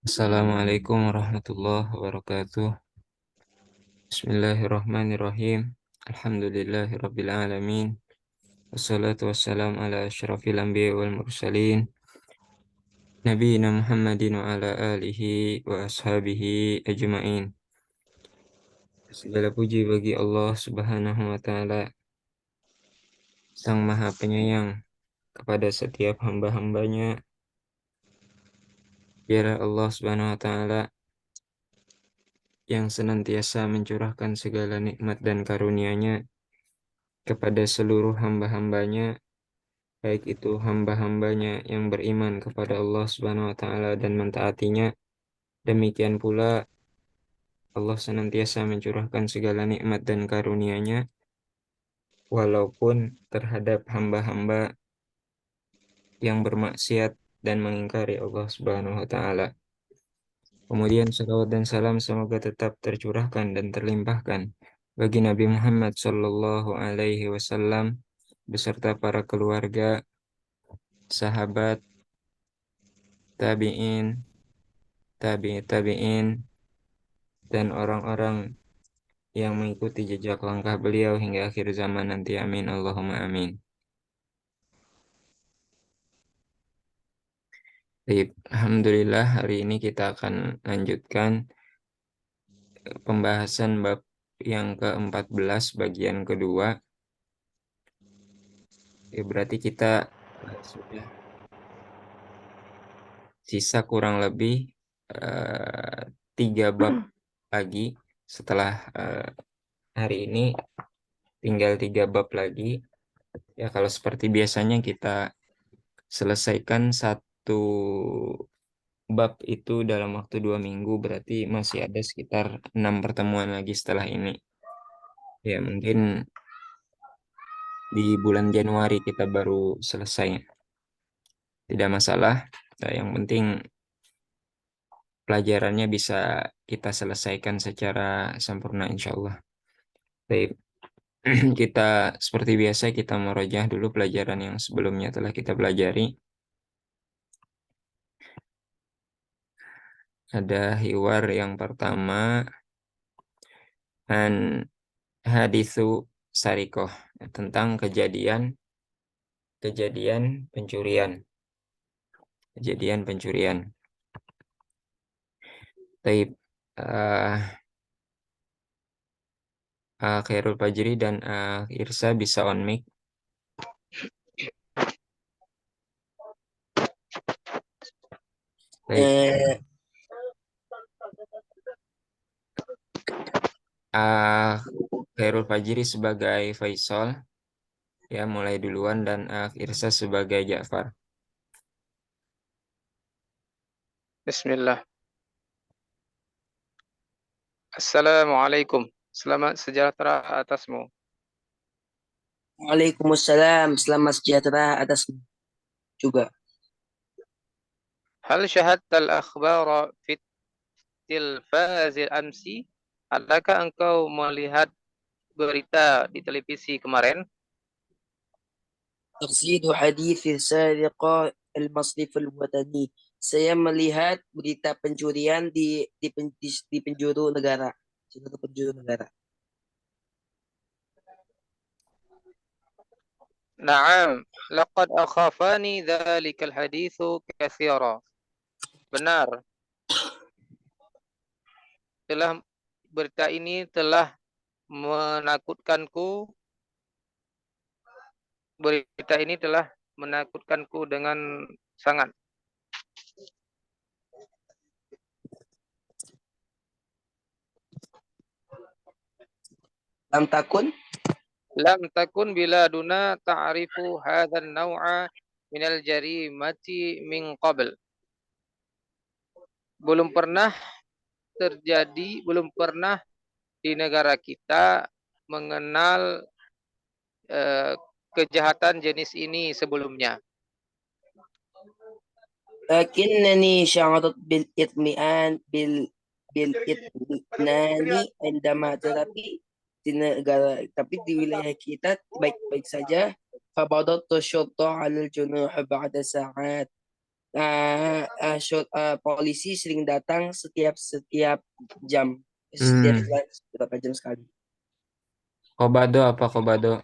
Assalamualaikum warahmatullahi wabarakatuh. Bismillahirrahmanirrahim. Alhamdulillahirabbil alamin. Wassalatu wassalamu ala asyrafil anbiya'i wal mursalin. Nabiyina Muhammadin wa ala alihi wa ashabihi ajma'in. Segala puji bagi Allah Subhanahu wa taala, Sang Maha Penyayang kepada setiap hamba-hambanya. Biarlah Allah Subhanahu wa taala yang senantiasa mencurahkan segala nikmat dan karunia-Nya kepada seluruh hamba-hambanya, baik itu hamba-hambanya yang beriman kepada Allah Subhanahu wa taala dan mentaatinya. Demikian pula Allah senantiasa mencurahkan segala nikmat dan karunia-Nya walaupun terhadap hamba-hamba yang bermaksiat dan mengingkari Allah Subhanahu wa taala. Kemudian salawat dan salam semoga tetap tercurahkan dan terlimpahkan bagi Nabi Muhammad Sallallahu Alaihi Wasallam beserta para keluarga, sahabat, tabi'in, tabi'in, dan orang-orang yang mengikuti jejak langkah beliau hingga akhir zaman nanti. Amin. Allahumma amin. Baik, Alhamdulillah hari ini kita akan lanjutkan pembahasan bab yang ke-14 bagian kedua. Ya, berarti kita sudah sisa kurang lebih 3 bab lagi setelah hari ini, tinggal 3 bab lagi. Ya, kalau seperti biasanya kita selesaikan satu bab itu dalam waktu 2 minggu, berarti masih ada sekitar 6 pertemuan lagi setelah ini. Ya, mungkin di bulan Januari kita baru selesai. Tidak masalah. Nah, yang penting pelajarannya bisa kita selesaikan secara sempurna insya Allah. Baik, kita seperti biasa kita merojah dulu pelajaran yang sebelumnya telah kita pelajari. Ada hiwar yang pertama, an hadithu sarikoh, tentang kejadian pencurian. Kejadian pencurian. Taib, Khairul Fajri dan Irsa bisa on mic. Baik. Khairul Fajri sebagai Faisal, ya, mulai duluan, dan Irsa sebagai Ja'far. Bismillah. Assalamualaikum. Selamat sejahtera atasmu. Waalaikumsalam. Selamat sejahtera atasmu juga. Hal syahadta al-akhbara fit tilfazil amsi? Adakah engkau melihat berita di televisi kemarin? Taqsidu hadits sariqah al-masrif al-watani. Saya melihat berita pencurian di penjuru negara. Di penjuru negara. Na'am, laqad akhafani dhalikal hadithu katsira. Benar. Berita ini telah menakutkanku. Berita ini telah menakutkanku dengan sangat. Lam takun biladuna ta'rifu hadzal naw'a minal jarimati min qabl. Belum pernah di negara kita mengenal kejahatan jenis ini sebelumnya. Lakinnani sya'arat bil itmi'an bil itminani indama, tapi di wilayah kita baik-baik saja. Fabadat syurta 'ala al-junuh ba'da sa'at. polisi sering datang setiap jam, setiap beberapa jam sekali. Kobado apa kobado?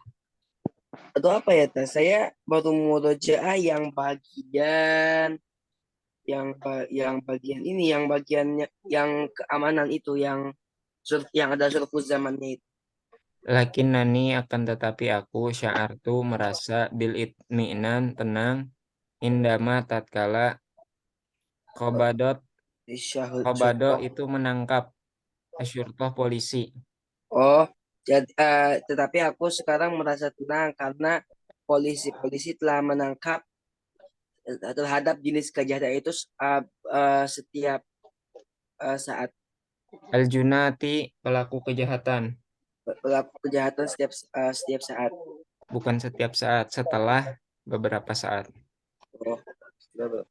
Atau apa ya Teh? Saya baru murojaah yang bagian ini, yang bagiannya yang keamanan itu, yang ada surplus zamannya itu. Lakinnani akan tetapi aku sya'artu merasa bil itminan tenang indama tatkala kobadot kobado Syurtoh. itu menangkap asyurtoh polisi. Oh, tetapi aku sekarang merasa tenang karena polisi-polisi telah menangkap terhadap jenis kejahatan itu setiap saat, Aljunati pelaku kejahatan, pelaku kejahatan setiap saat. bukan setiap saat, setelah beberapa saat. Oh, betul.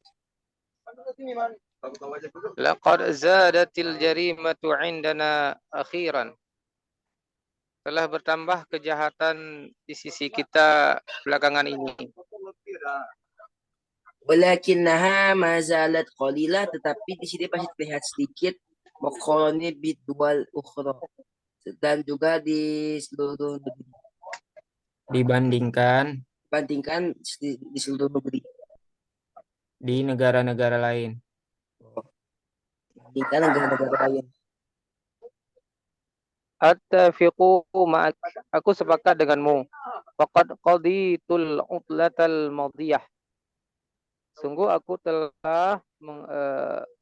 Laqad zadatil jarimatu indana akhiran. Telah bertambah kejahatan di sisi kita belakangan ini. Walakinnaha mazalat qalilah, tetapi di sini masih terlihat sedikit muqarani bidwal ukhra, dan juga di seluruh negeri, Dibandingkan bandingkan di seluruh negeri, di negara-negara lain. bandingkan negara-negara lain. Attafiqu ma'ak. Aku sepakat denganmu. Faqad qaditul utlatal madiyah. Sungguh aku telah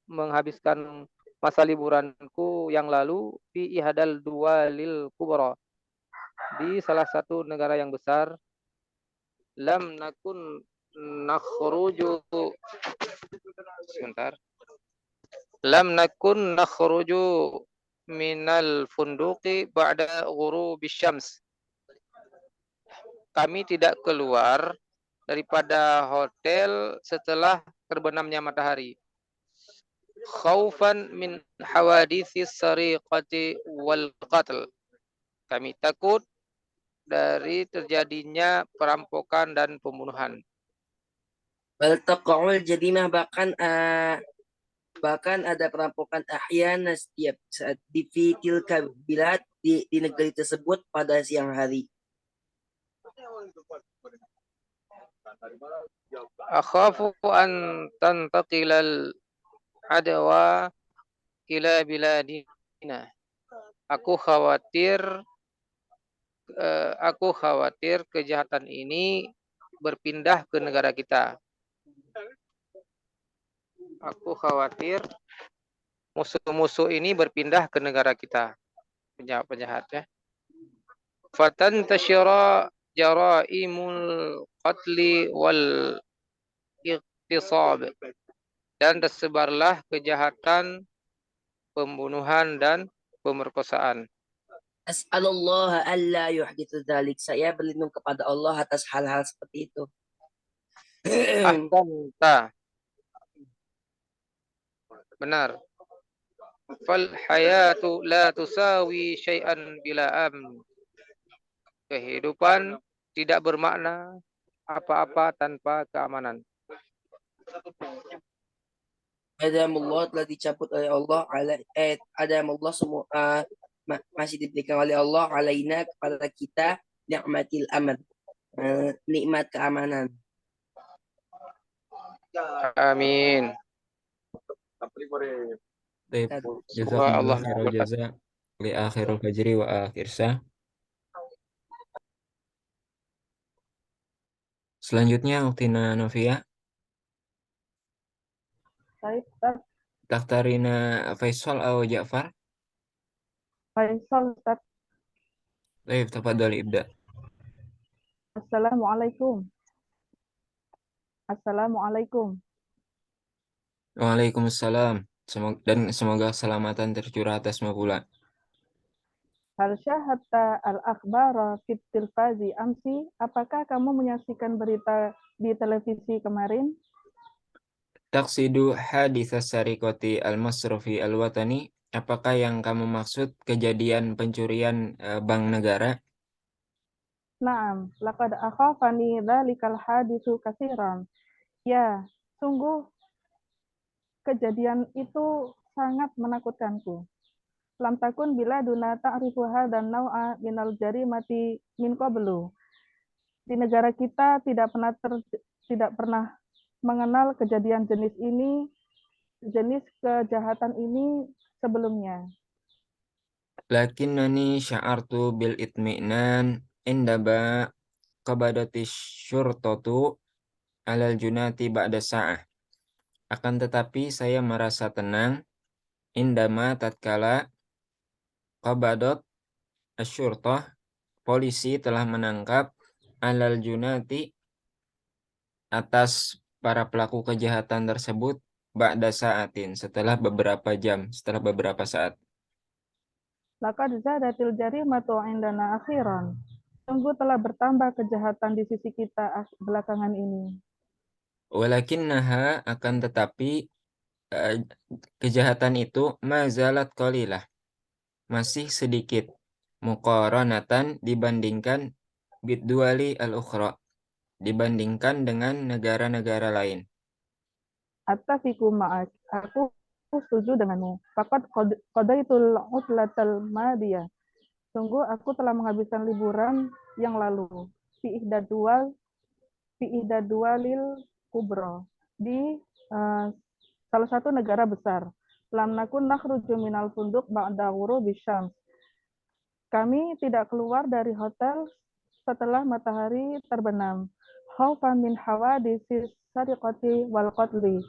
menghabiskan masa liburanku yang lalu fi ihadal duwalil kubra, di salah satu negara yang besar. Lam nakun nakhruju sebentar. Lam nakun nakhruju minal funduqi ba'da ghurubis syams. Kami tidak keluar daripada hotel setelah terbenamnya matahari. Khaufan min hawadithis sariqati wal qatl. Kami takut dari terjadinya perampokan dan pembunuhan. Bal taqa'ul jarimah, bahkan ada perampokan ahyana setiap saat di tilka bilad, di negeri tersebut pada siang hari. Akhafu an tantaqilal adwa ila biladina. Aku khawatir kejahatan ini berpindah ke negara kita. Aku khawatir musuh-musuh ini berpindah ke negara kita. Penjahat-penjahat ya. Fatantashira jaraimul qatli wal iqtisab. Dan tersebarlah kejahatan pembunuhan dan pemerkosaan. As'alullah alla yuhdithu dzalik. Saya berlindung kepada Allah atas hal-hal seperti itu. Ahsanta. Benar. Fal hayatu la tusawi syai'an bila amn. Kehidupan tidak bermakna apa-apa tanpa keamanan. Adamullah telah dicabut oleh Allah, adamullah semua masih diberikan oleh Allah alaina kepada kita nikmatil aman, nikmat keamanan. Amin. Baik, Semoga jazakumullah Allah khairal mengabulkan. jaza li akhirul fajri wa akhir sah. Selanjutnya Uktina Novia, Baik, Ustaz. Takhtarina Faisal atau Ja'far. Faisal, Ustaz. Baik, tafadhal ibda. Assalamualaikum. Assalamualaikum. Waalaikumsalam. Semoga keselamatan tercurah atasmu pula. Hal syahadta al-akhbara fit tilfazi amsi. Apakah kamu menyaksikan berita di televisi kemarin? Taksidu hadithas sarikoti al-masrufi al-watani. Apakah yang kamu maksud kejadian pencurian bank negara? Naam, laqad akhafani dzalikal haditsu katsiran. Ya, sungguh kejadian itu sangat menakutkanku. Lam takun bila duna ta'rifuha dan nau'a minal jarimati min qablu. Di negara kita tidak pernah mengenal kejadian jenis kejahatan ini sebelumnya. Lakinnani sya'artu bil itmi'nan indaba qabadati syurtatu alal junati ba'da sa'ah. Akan tetapi saya merasa tenang indama tatkala qabadat asyurtah, polisi telah menangkap alal junati atas para pelaku kejahatan tersebut ba'da sa'atin, setelah beberapa jam, setelah beberapa saat. Laqad zadatil jarimatu indana akhiran. Sungguh telah bertambah kejahatan di sisi kita belakangan ini. Walakinnaha, akan tetapi kejahatan itu mazalat qalilah, masih sedikit, muqaranatan dibandingkan bidduali al-ukhra, dibandingkan dengan negara-negara lain. Attafiqu ma'ak. Aku setuju denganmu. Faqad qadaitul utlatal madiyah. Sungguh aku telah menghabiskan liburan yang lalu. Fi ihdadualil kubra. Di salah satu negara besar. Lam nakun nakhruju minal funduk ba'da ghurubi syams. Kami tidak keluar dari hotel setelah matahari terbenam. Khaufan min hawaditsis sariqati wal qatli.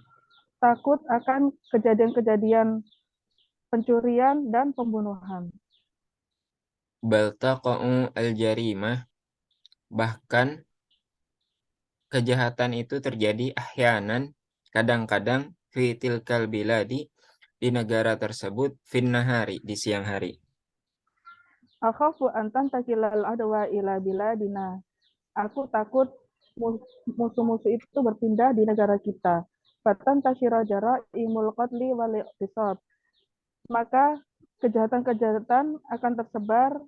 Takut akan kejadian-kejadian pencurian dan pembunuhan. Bal taqa'u al-jarimah, bahkan kejahatan itu terjadi ahyanan, kadang-kadang fi tilkal biladi, di negara tersebut, fin nahari, di siang hari. Akhafu an tantakilal adwa ila biladina. Aku takut musuh-musuh itu berpindah di negara kita. Fatan tasyira jara'imul qatli wal iqtisad. Maka kejahatan-kejahatan akan tersebar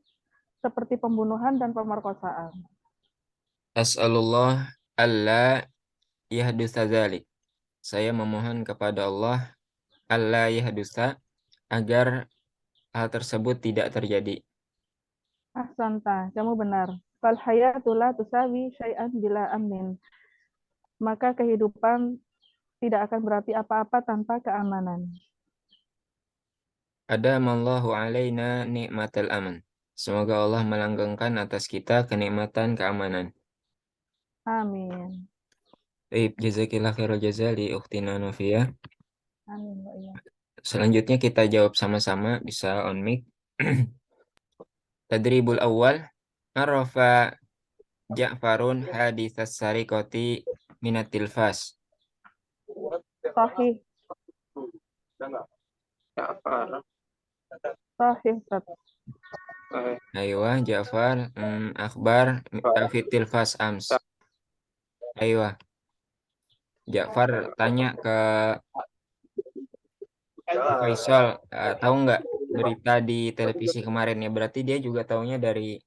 seperti pembunuhan dan pemerkosaan. As'alullah alla yahdusa dzalik. Saya memohon kepada Allah alla yahdusa, agar hal tersebut tidak terjadi. Ahsanta, kamu benar. Fal hayatu la tusawi syai'an bila amin. Maka kehidupan tidak akan berarti apa-apa tanpa keamanan. Adamallahu alaina ni'matal aman. Semoga Allah melanggengkan atas kita kenikmatan keamanan. Amin. Baik, jazakillah khairal jaza li ukhtina Novia. Amin. Wa iya. Selanjutnya kita jawab sama-sama, bisa on mic. Tadribul awal, arafa Ja'farun hadithas sariqati minat tilfas. Sahih. Sahih. Aywa, Ja'far, akhbar fit tilfas ams. Aywa, Ja'far tanya ke Faisal, tahu nggak berita di televisi kemarin ya? Berarti dia juga taunya dari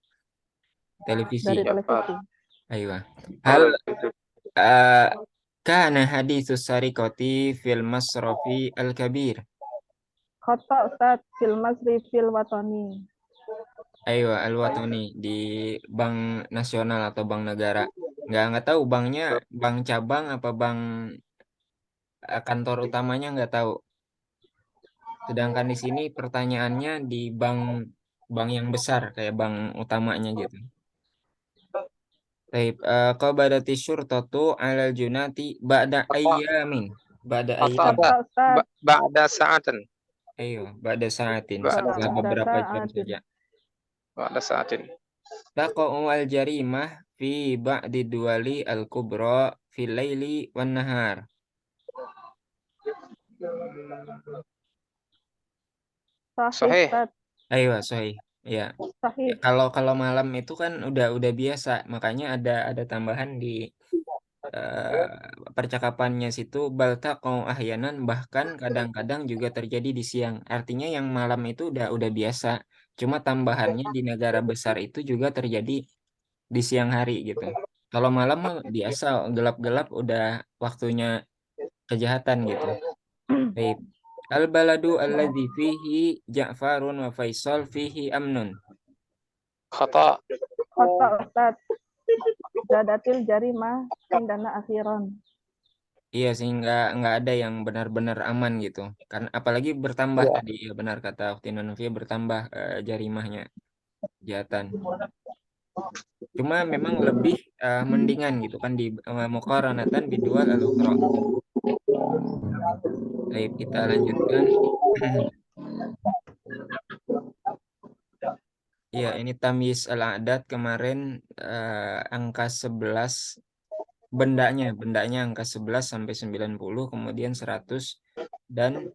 televisi. Dari televisi. Aywa. Hal kana haditsus sariqati fil masrafi al-kabir. Khata Ustaz fil masri fil watani. Ayo, Al-Watani di Bank Nasional atau Bank Negara. Nggak tahu banknya bank cabang apa bank kantor utamanya nggak tahu. Sedangkan di sini pertanyaannya di bank yang besar kayak bank utamanya gitu. Baik, qabadati syurtatu 'alal junati ba'da ayyamin. Ba'da ayyam. Khata Ustaz. Ba'da sa'atin. Ayo, ba'da sa'atin, Ba'da setelah Ba'da beberapa jam sa'atin. saja. Ba'da sa'atin. Taqa'u al-jarimah fi ba'di duwali al-kubra fil laili wan nahar. Sahih Sahih. Ustaz. Ayo, sahih. Ya. Sahih. Kalau malam itu kan udah biasa, makanya ada tambahan di percakapannya situ, balta kau ahyanan, bahkan kadang-kadang juga terjadi di siang. Artinya yang malam itu udah biasa. Cuma tambahannya di negara besar itu juga terjadi di siang hari gitu. Kalau malam mah biasa gelap-gelap udah waktunya kejahatan gitu. Baik. Al-baladu alladzi fihi Ja'farun wa Faisal fihi amnun. Khata. Kota Ustaz. Zadatil jarimah indana akhiran. Iya, sehingga nggak ada yang benar-benar aman gitu. Karena apalagi bertambah Ya. tadi, ya benar kata Ukti Nunufia, bertambah jarimahnya, kejahatan. Cuma memang lebih mendingan gitu kan di muqaranatan bidual al-ukhra. Baik, kita lanjutkan. Ya, ini tamyiz al-a'dad kemarin angka 11 bendanya angka 11 sampai 90, kemudian 100 dan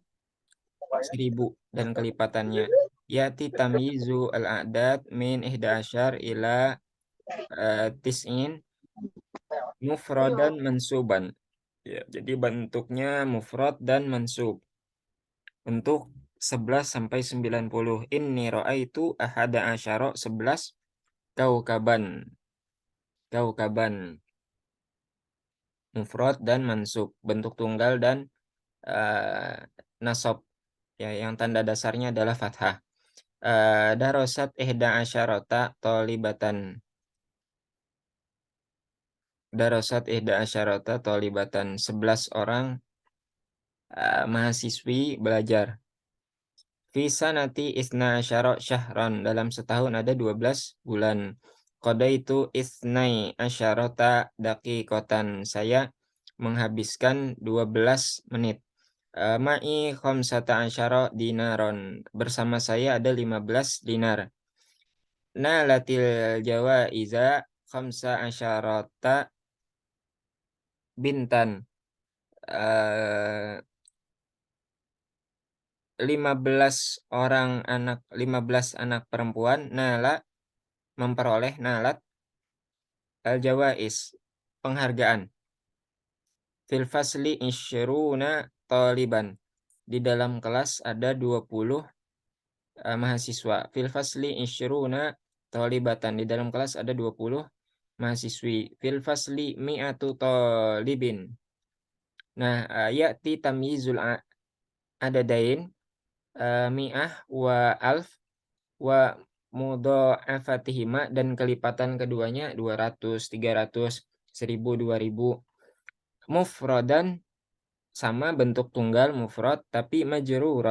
1000 dan kelipatannya. Yati tamyizu al-a'dad min ihda asyar ila tis'in mufradan mansuban. Ya, jadi bentuknya mufrad dan mansub. Untuk 11 sampai 90. Inni ra'aitu ahada asyara 11 kaukaban. Kaukaban mufrad dan mansub, bentuk tunggal dan nasab. Ya, yang tanda dasarnya adalah fathah. Darosat ihda asyarota tolibatan. Darosat ihda asyarota tolibatan. 11 orang mahasiswi belajar. Visa nanti isna asyara syahran. Dalam setahun ada 12 bulan. Kode itu isnai asyarota dakikotan. Saya menghabiskan 12 menit. Ma'i khamsata asyara dinaron. Bersama saya ada 15 dinar. Nalatil jawaiza khamsa asyarata bintan. 15 anak perempuan nala memperoleh nalat al jawais penghargaan. Fil fasli isyruna taliban. Di dalam kelas ada 20 mahasiswa. Fil fasli isyruna talibatan. Di dalam kelas ada 20 mahasiswi. Fil fasli mi'atu talibin. Nah, ya'ti tamyizul adadain mi'ah wa alf wa mudha'afatihima, dan kelipatan keduanya 200, 300, 1000, 2000. Mufradan sama bentuk tunggal mufrad tapi majrur.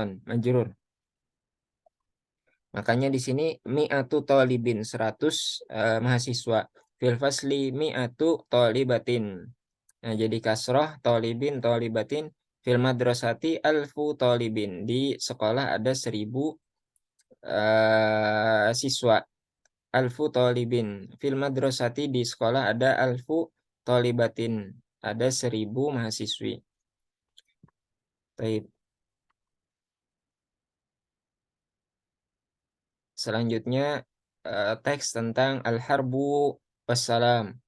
Makanya di sini mi'atu talibin 100 mahasiswa. Fil fasli mi'atu talibatin. Nah, jadi kasroh talibin talibatin. Fil madrasati alfu talibin. Di sekolah ada 1000 siswa. Alfu talibin. Fil madrasati, di sekolah ada alfu talibatin. Ada 1000 mahasiswi. Baik. Selanjutnya teks tentang al-harbu wassalam,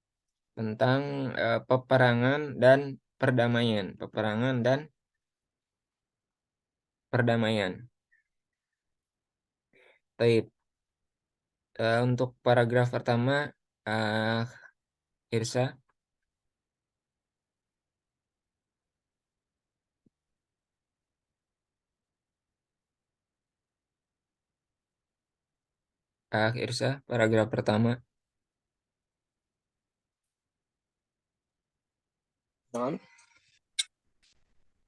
tentang peperangan dan perdamaian. Peperangan dan perdamaian. Baik. Untuk paragraf pertama, Irsa. Irsa, paragraf pertama. نعم.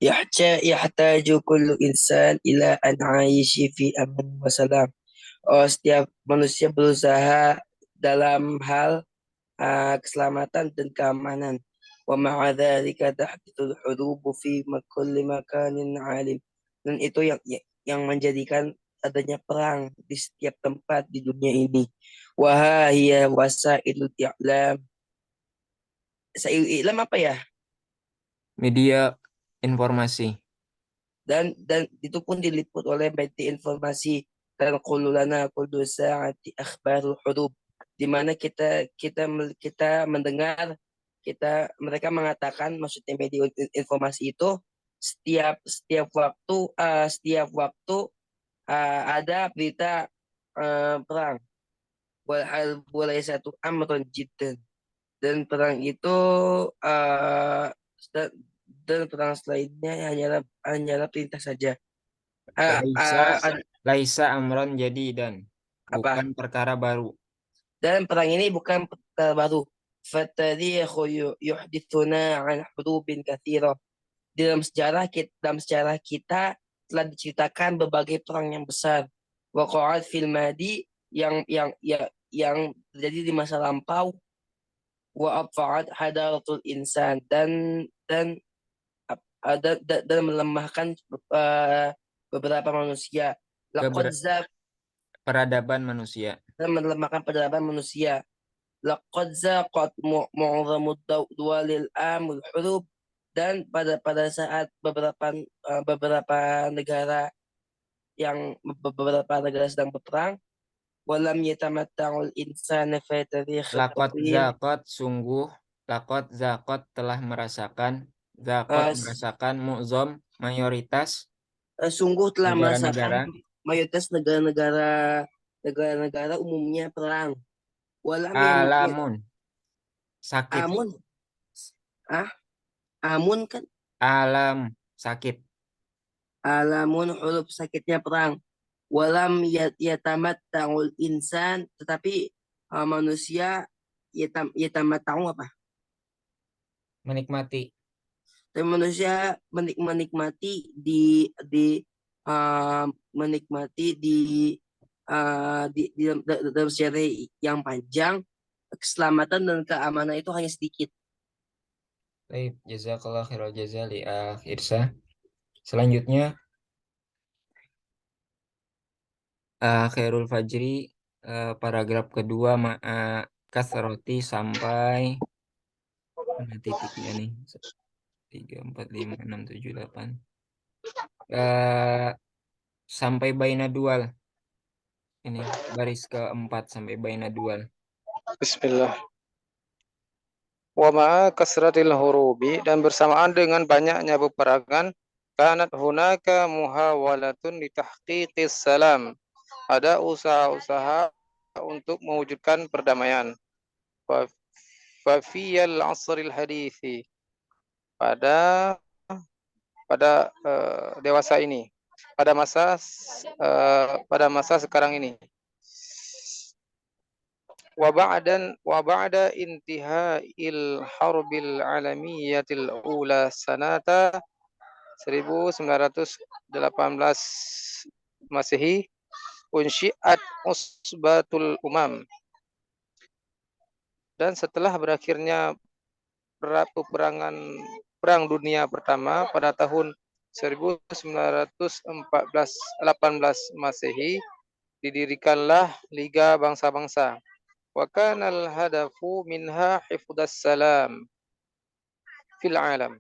يحتاج كل إنسان إلى أن يعيش في أمن وسلام. Setiap manusia berusaha dalam hal keselamatan dan keamanan. Wa ma'a dzalika tahdithul hurubu fi kulli makanin alim. Dan itu yang menjadikan adanya perang di setiap tempat di dunia ini. Wa hiya wasailul i'lam. Sail i'lam apa ya? Media informasi. Dan itu pun diliput oleh media informasi, dan qululana kullu sa'ati akhbarul hurub, di mana kita mendengar, mereka mengatakan, maksudnya media informasi itu setiap waktu ada berita perang. Wal harbu laysatu amrun jiddan, dan perang itu dan perang selainnya hanyalah perintah saja. Ah, Laisa ah, ad- laisa amron jadi dan apa? bukan perkara baru. Dan perang ini bukan perkara baru. Fatarikhu yuhdithuna an hurubin katsirah. Dalam sejarah kita telah diceritakan berbagai perang yang besar. Waqa'at fil madi yang terjadi di masa lampau, wa abfa'at hadaratul insan dan melemahkan beberapa manusia. Laqad Keber- za Peradaban manusia. dan melemahkan peradaban manusia. Laqad zaqat mu'zamud duwalil amul hurub, dan pada saat beberapa negara beberapa negara sedang berperang, walam yatamatta'ul insana fi tarikh Lakot taqwim. zakot sungguh lakot zakot telah merasakan zakot Uh, merasakan mu'zom mayoritas Sungguh telah merasakan negara-negara mayoritas negara-negara umumnya perang. Walam alamun sakit amun ah amun kan alam sakit alamun huruf sakitnya perang. Walam yatamatta'ul insan, tetapi manusia yatamatta'u apa? menikmati Dan manusia menikmati uh, menikmati dalam sejarah yang panjang, keselamatan dan keamanan itu hanya sedikit. Baik, jazakallah khairal jaza li Irsa. Selanjutnya Khairul Fajri paragraf kedua kasroti sampai mana titiknya nih 3 4 5 6 7 8 sampai baina dual ini baris keempat sampai baina dual. Bismillah. Wa ma'a kasratil hurubi, dan bersamaan dengan banyaknya peperangan, kanat hunaka muhawalatun litahqiqis salam. Ada usaha-usaha untuk mewujudkan perdamaian. Fa fiyal asril hadithi, pada dewasa ini, pada masa sekarang ini. Wa ba'da intihail harbil alamiyatil ula sanata 1918 Masehi, unsyiat usbatul umam, dan setelah berakhirnya Perang Dunia Pertama pada tahun 1918 Masehi, didirikanlah Liga Bangsa-Bangsa. Wa kanal hadafu minha hifdhas salam fil alam,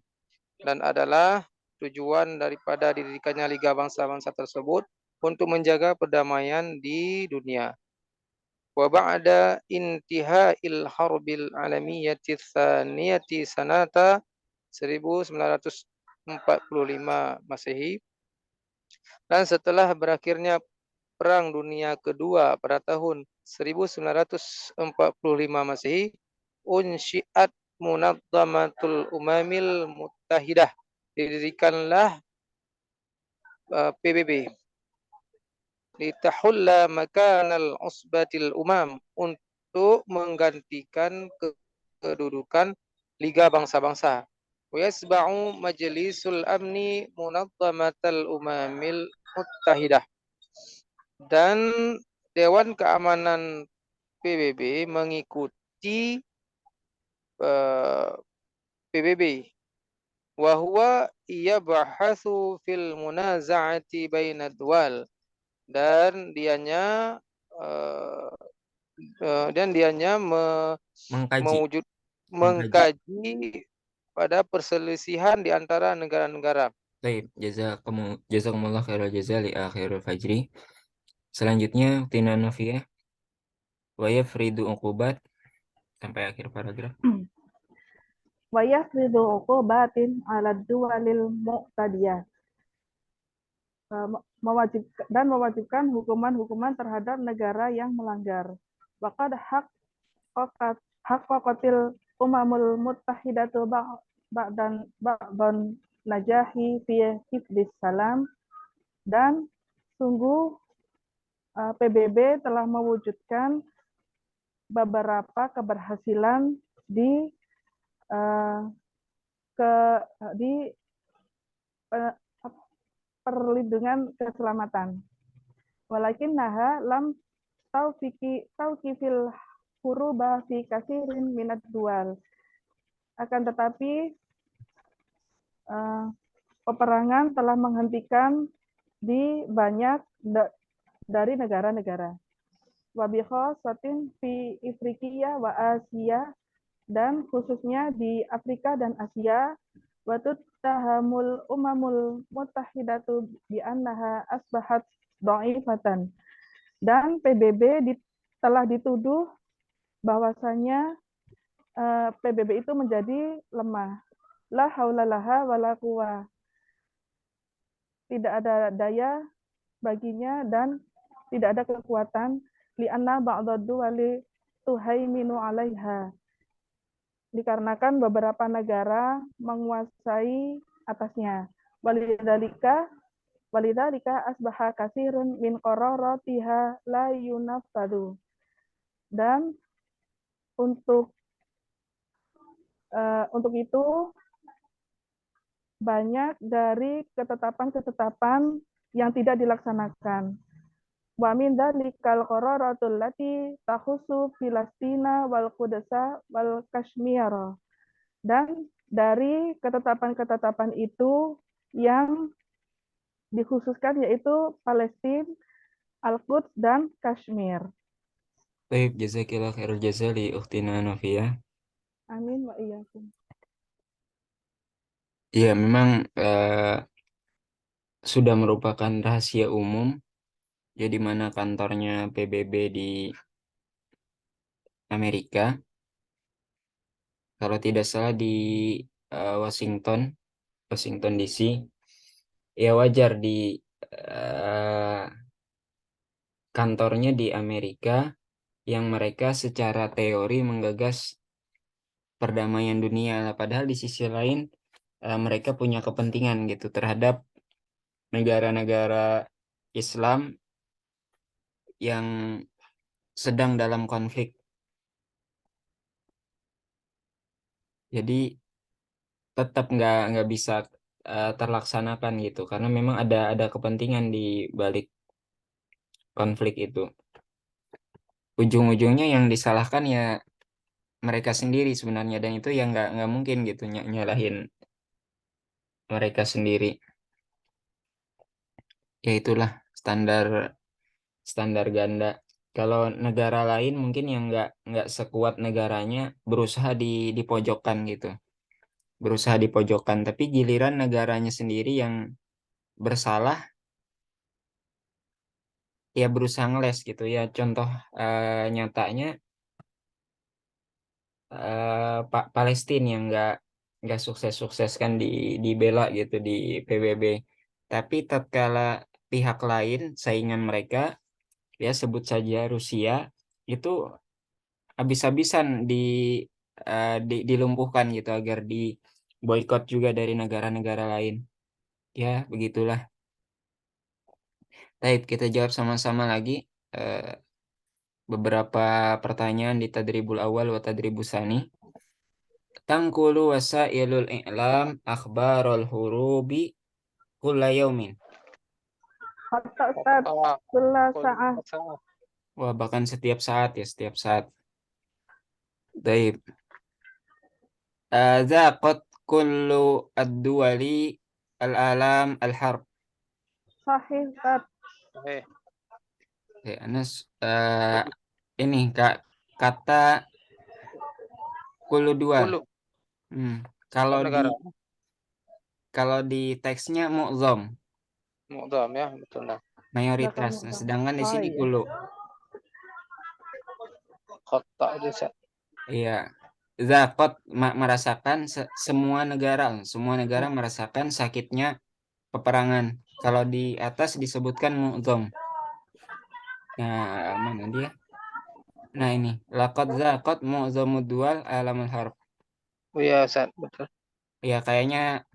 dan adalah tujuan daripada didirikannya Liga Bangsa-Bangsa tersebut untuk menjaga perdamaian di dunia. Wa ba'da intihail harbil alamiyyati tsaniyati sanata 1945 Masehi, dan setelah berakhirnya Perang Dunia Kedua pada tahun 1945 Masehi, unsyiat Munadzamatul Umamil Muttahidah, didirikanlah PBB, litahulla makanal usbatil umam, untuk menggantikan kedudukan Liga Bangsa-Bangsa. Wa yasba'u majlisul amni munadzamatal umamil muttahidah, dan Dewan Keamanan PBB mengikuti PBB. Wa huwa yabhasu fil munaza'ati bainad duwal, dan dianya Mengkaji mewujud mengkaji. mengkaji pada perselisihan di antara negara-negara. Baik, jazakumullah khairal jaza li Khairul Fajri. Selanjutnya Tina Novia wa yafridu uqubat sampai akhir paragraf. Wa yafridu uqubatin 'ala duwalil mu'tadiyah. Mewajibkan hukuman-hukuman terhadap negara yang melanggar. Waqad haqqaqatil umamul muttahidatu ba'dan najahi fi hifdis salam, dan sungguh PBB telah mewujudkan beberapa keberhasilan di uh, ke di uh, perlindungan keselamatan. Walakin naha lam tauqifil huruba fi kasirin minat dual. Akan tetapi peperangan telah menghentikan di banyak dari negara-negara. Wa bi khasatin fi Afrika wa Asia, dan khususnya di Afrika dan Asia. Wa tahamul umamul muttahidatu bi annaha asbahat dha'ifatan. Dan PBB telah dituduh bahwasanya PBB itu menjadi lemah. La haula laha wala quwwah. Tidak ada daya baginya dan tidak ada kekuatan, li'anna ba'dadu wali tuhaiminu 'alaiha, dikarenakan beberapa negara menguasai atasnya. Walidhalika asbaha kasirun min qararatiha la yunafadu. Dan untuk itu banyak dari ketetapan-ketetapan yang tidak dilaksanakan. Wa min dzalikal qararatul lati takhusu Filastina wal Qudsa wal Kashmir. Dan dari ketetapan-ketetapan itu yang dikhususkan yaitu Palestina, Al-Quds, dan Kashmir. Baik, jazakillah khairul jazaa li ukhtina Novia. Amin wa iyyakum. Ya, memang sudah merupakan rahasia umum, jadi mana kantornya PBB di Amerika, kalau tidak salah di Washington DC. Ya wajar di kantornya di Amerika yang mereka secara teori menggagas perdamaian dunia, padahal di sisi lain mereka punya kepentingan gitu terhadap negara-negara Islam yang sedang dalam konflik. Jadi tetap nggak bisa terlaksanakan gitu, karena memang ada kepentingan di balik konflik itu. Ujung-ujungnya yang disalahkan ya mereka sendiri sebenarnya, dan itu yang nggak mungkin gitu nyalahin mereka sendiri. Ya itulah standar standar ganda. Kalau negara lain mungkin yang nggak sekuat negaranya berusaha dipojokkan gitu, berusaha dipojokkan. Tapi giliran negaranya sendiri yang bersalah, ya berusaha ngeles gitu ya. Contoh nyatanya Palestina yang nggak sukses-sukses kan dibela gitu di PBB. Tapi tatkala pihak lain saingan mereka, ya sebut saja Rusia, itu habis-habisan dilumpuhkan gitu agar di boykot juga dari negara-negara lain. Ya begitulah. Baik, kita jawab sama-sama lagi beberapa pertanyaan di tadribul awal wa tadribus sani. Tangkulu wasailul i'lam akhbarul hurubi kulla yaumin. Hatta Ustaz, kulla sa'ah. Wah, bahkan setiap saat ya, setiap saat. Baik. Zaqat kullu ad-duwali al-alam al-harb. Sahih Ustaz. Oke, Anas, ini Kak, kata kullu dual. Kulu Kalau negara. di teksnya mu'zam, Mu'dham ya, betul nah. mayoritas. Nah, sedangkan di sini kullu. Kota desa. Iya. Zaqat merasakan semua negara merasakan sakitnya peperangan. Kalau di atas disebutkan mu'zam. Nah, mana dia? Nah, ini laqad zaqat mu'zamud dual alamul harb. Oh iya, Ustaz, betul. Ya kayaknya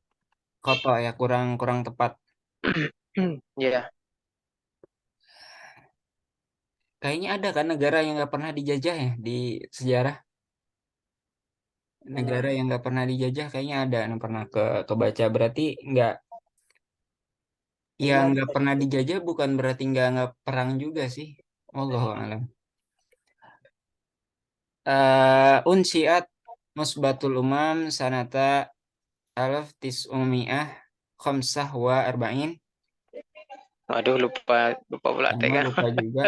koto ya, kurang kurang tepat. Ya, Kayaknya ada kan negara yang nggak pernah dijajah ya di sejarah. Negara yang nggak pernah dijajah kayaknya ada yang pernah kebaca. Berarti nggak, yang nggak pernah dijajah bukan berarti nggak perang juga sih. Wallahu alam. Unsiat Musbatul Umam sanata alaf tis'umiyah khamsah wa arba'in. aduh lupa lupa pula Sama tega. lupa juga.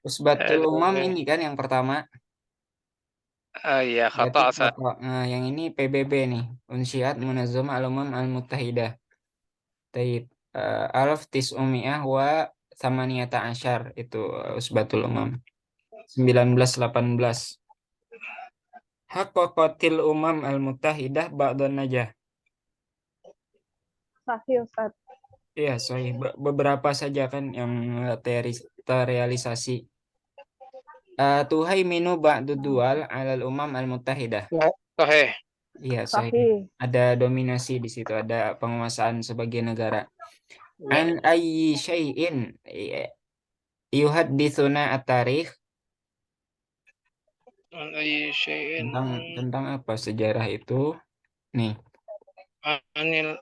Musbatul Umam Aduh. ini kan yang pertama. Ah iya, Berarti khata Asad. nah, yang ini PBB nih. Unsiat Munazzamah Al-Umam Al-Muttahidah. Taib. Alaf tis'umiyah wa samaniyata asyar. Itu Usbatul Umam. 1918. Haqqaqatil Umam Al-Muttahidah ba'dan najah. Sahih Ustaz. Iya, sorry. Beberapa saja kan yang terrealisasi. Tuhaiminu ba'du dual alal umam al-muttahidah. Sahih. Iya, sorry. Sahih. Ada dominasi di situ, ada penguasaan sebagai negara. An Ya. ayyi syai'in yuhadditsuna at-tarikh. An ayyi syai'in Tentang apa sejarah itu? Nih, anil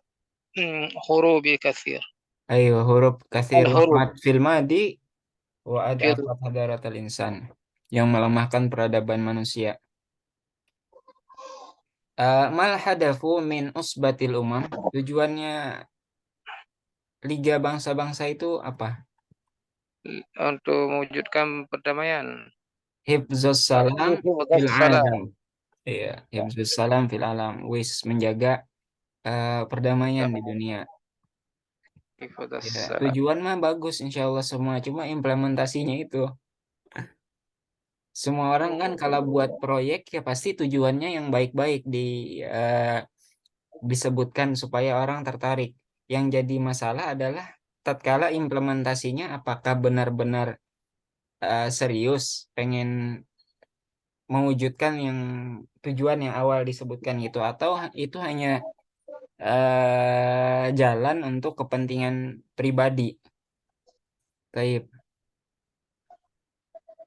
hurubi katsir. ayo huruf katsir Al-hurub rahmat fil madi wa fil ad'afat hadaratal insan, yang melemahkan peradaban manusia. Mal hadafu min usbatil umam, tujuannya Liga Bangsa-Bangsa itu apa? untuk mewujudkan perdamaian. Hifzus salam fil Salam. alam. Iya, hifzus salam fil alam. Wis menjaga perdamaian di dunia. Ya, Salam. tujuan mah bagus insya Allah semua. Cuma implementasinya itu. Semua orang kan kalau buat proyek ya pasti tujuannya yang baik-baik eh, disebutkan supaya orang tertarik. Yang jadi masalah adalah tatkala implementasinya apakah benar-benar serius pengen mewujudkan yang tujuan yang awal disebutkan gitu, atau itu hanya jalan untuk kepentingan pribadi. Taib.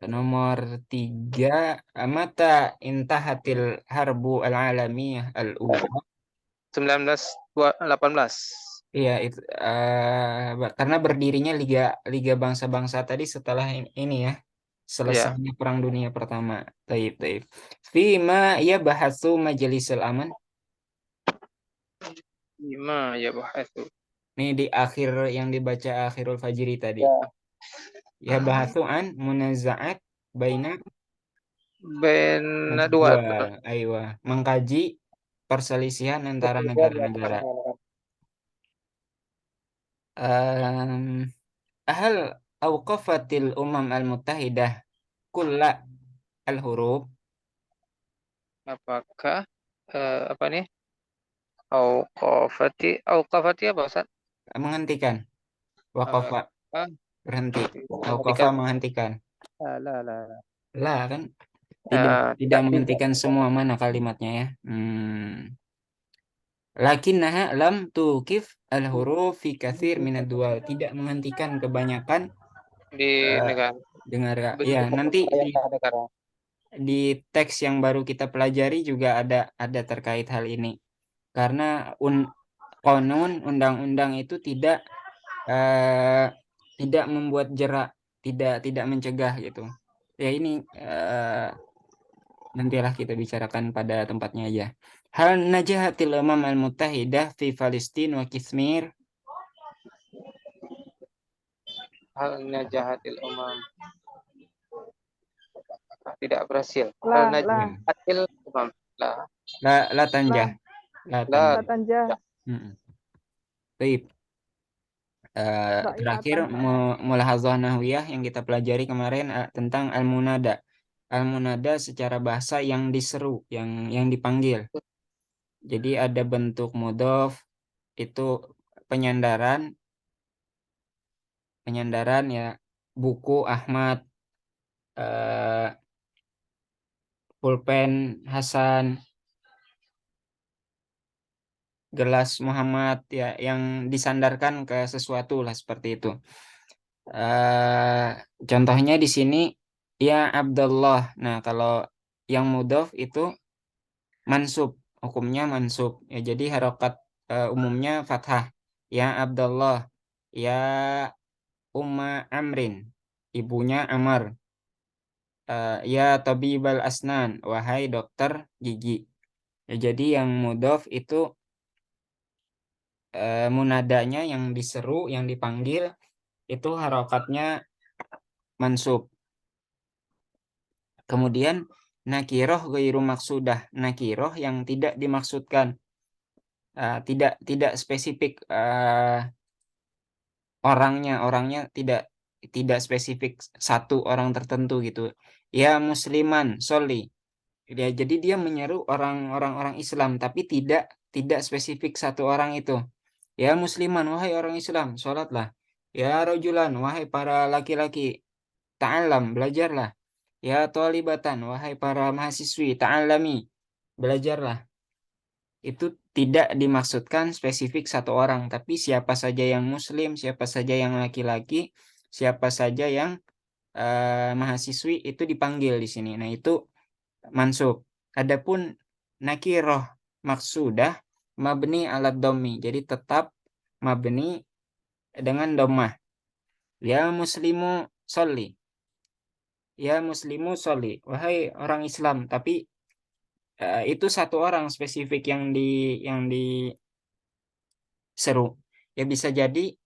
Nomor 3, mata intahatil harbu al-alamiyah al-ula. 1918. Iya, itu karena berdirinya Liga Liga Bangsa-Bangsa tadi setelah ini ya, Ya. selesainya Perang Dunia Pertama. Taib, taib. Fima ya bahasu Majelisul Aman. Lima ya bahasa. Ini di akhir yang dibaca akhirul fajri tadi. Ya. Ya bahasu an munazaat baina Ben dua. dua, aywa, mengkaji perselisihan antara negara-negara. Um, Ahal awqafatil umam al-muttahidah kulla al-huruf, Apakah apa nih? Auqafati apa Ustaz? menghentikan, Eh, waqafa ah, berhenti, awqafa Menghentikan. menghentikan. Lah, lah. Lah kan tidak tidak Tidak. menghentikan semua, mana kalimatnya ya. Lakinnaha lam tuqif al-huruf fi katsir minad dual, tidak menghentikan kebanyakan Di eh, negara. dengar ya, Beberapa nanti negara. di teks yang baru kita pelajari juga ada terkait hal ini, karena konun undang-undang itu eh, tidak membuat jerak, tidak mencegah gitu ya. Ini nantilah kita bicarakan pada tempatnya aja. Hal najahatil umam al-muttahidah fi Palestina wa Kashmir. Halnya jahatil umam tidak berhasil. Lah, Halnya lah, Ya. jahatil umam. Lah. La tanjah, lah. la Lah. tanjah. Latanjah. Mm-mm. Baik. Terakhir Dhaifatan. mulahadzah nahwiyah yang kita pelajari kemarin tentang al-munada. Al-munada secara bahasa yang diseru, yang dipanggil. Jadi ada bentuk mudhof, itu penyandaran, ya, buku Ahmad, eh, pulpen Hasan, gelas Muhammad ya yang disandarkan ke sesuatu lah seperti itu. Contohnya di sini ya Abdullah. Nah, kalau yang mudhof itu mansub, hukumnya mansub. Ya, jadi harokat umumnya fathah. Ya Abdullah, ya Umma Amrin, ibunya Amr. Ya Tabibal Asnan, wahai dokter gigi. Ya, jadi yang mudhof itu munadanya yang diseru, yang dipanggil itu harokatnya mansub. Kemudian nakiroh gairu maksudah, nakiroh yang tidak dimaksudkan, tidak spesifik orangnya tidak tidak spesifik satu orang tertentu gitu. Ya musliman soli, ya jadi dia menyeru orang Islam tapi tidak spesifik satu orang itu. Ya musliman, wahai orang Islam, sholatlah. Ya rojulan, wahai para laki-laki, ta'alam, belajarlah. Ya thalibatan, wahai para mahasiswi, ta'alami, belajarlah. Itu tidak dimaksudkan spesifik satu orang, tapi siapa saja yang muslim, siapa saja yang laki-laki, siapa saja yang mahasiswi itu dipanggil di sini. Nah, itu mansub. Adapun nakiroh maksudah mabni alat domi. Jadi tetap mabni dengan domah. Ya muslimu sholli. Ya muslimu sholli. Wahai orang Islam. Tapi itu satu orang spesifik yang diseru. Ya bisa jadi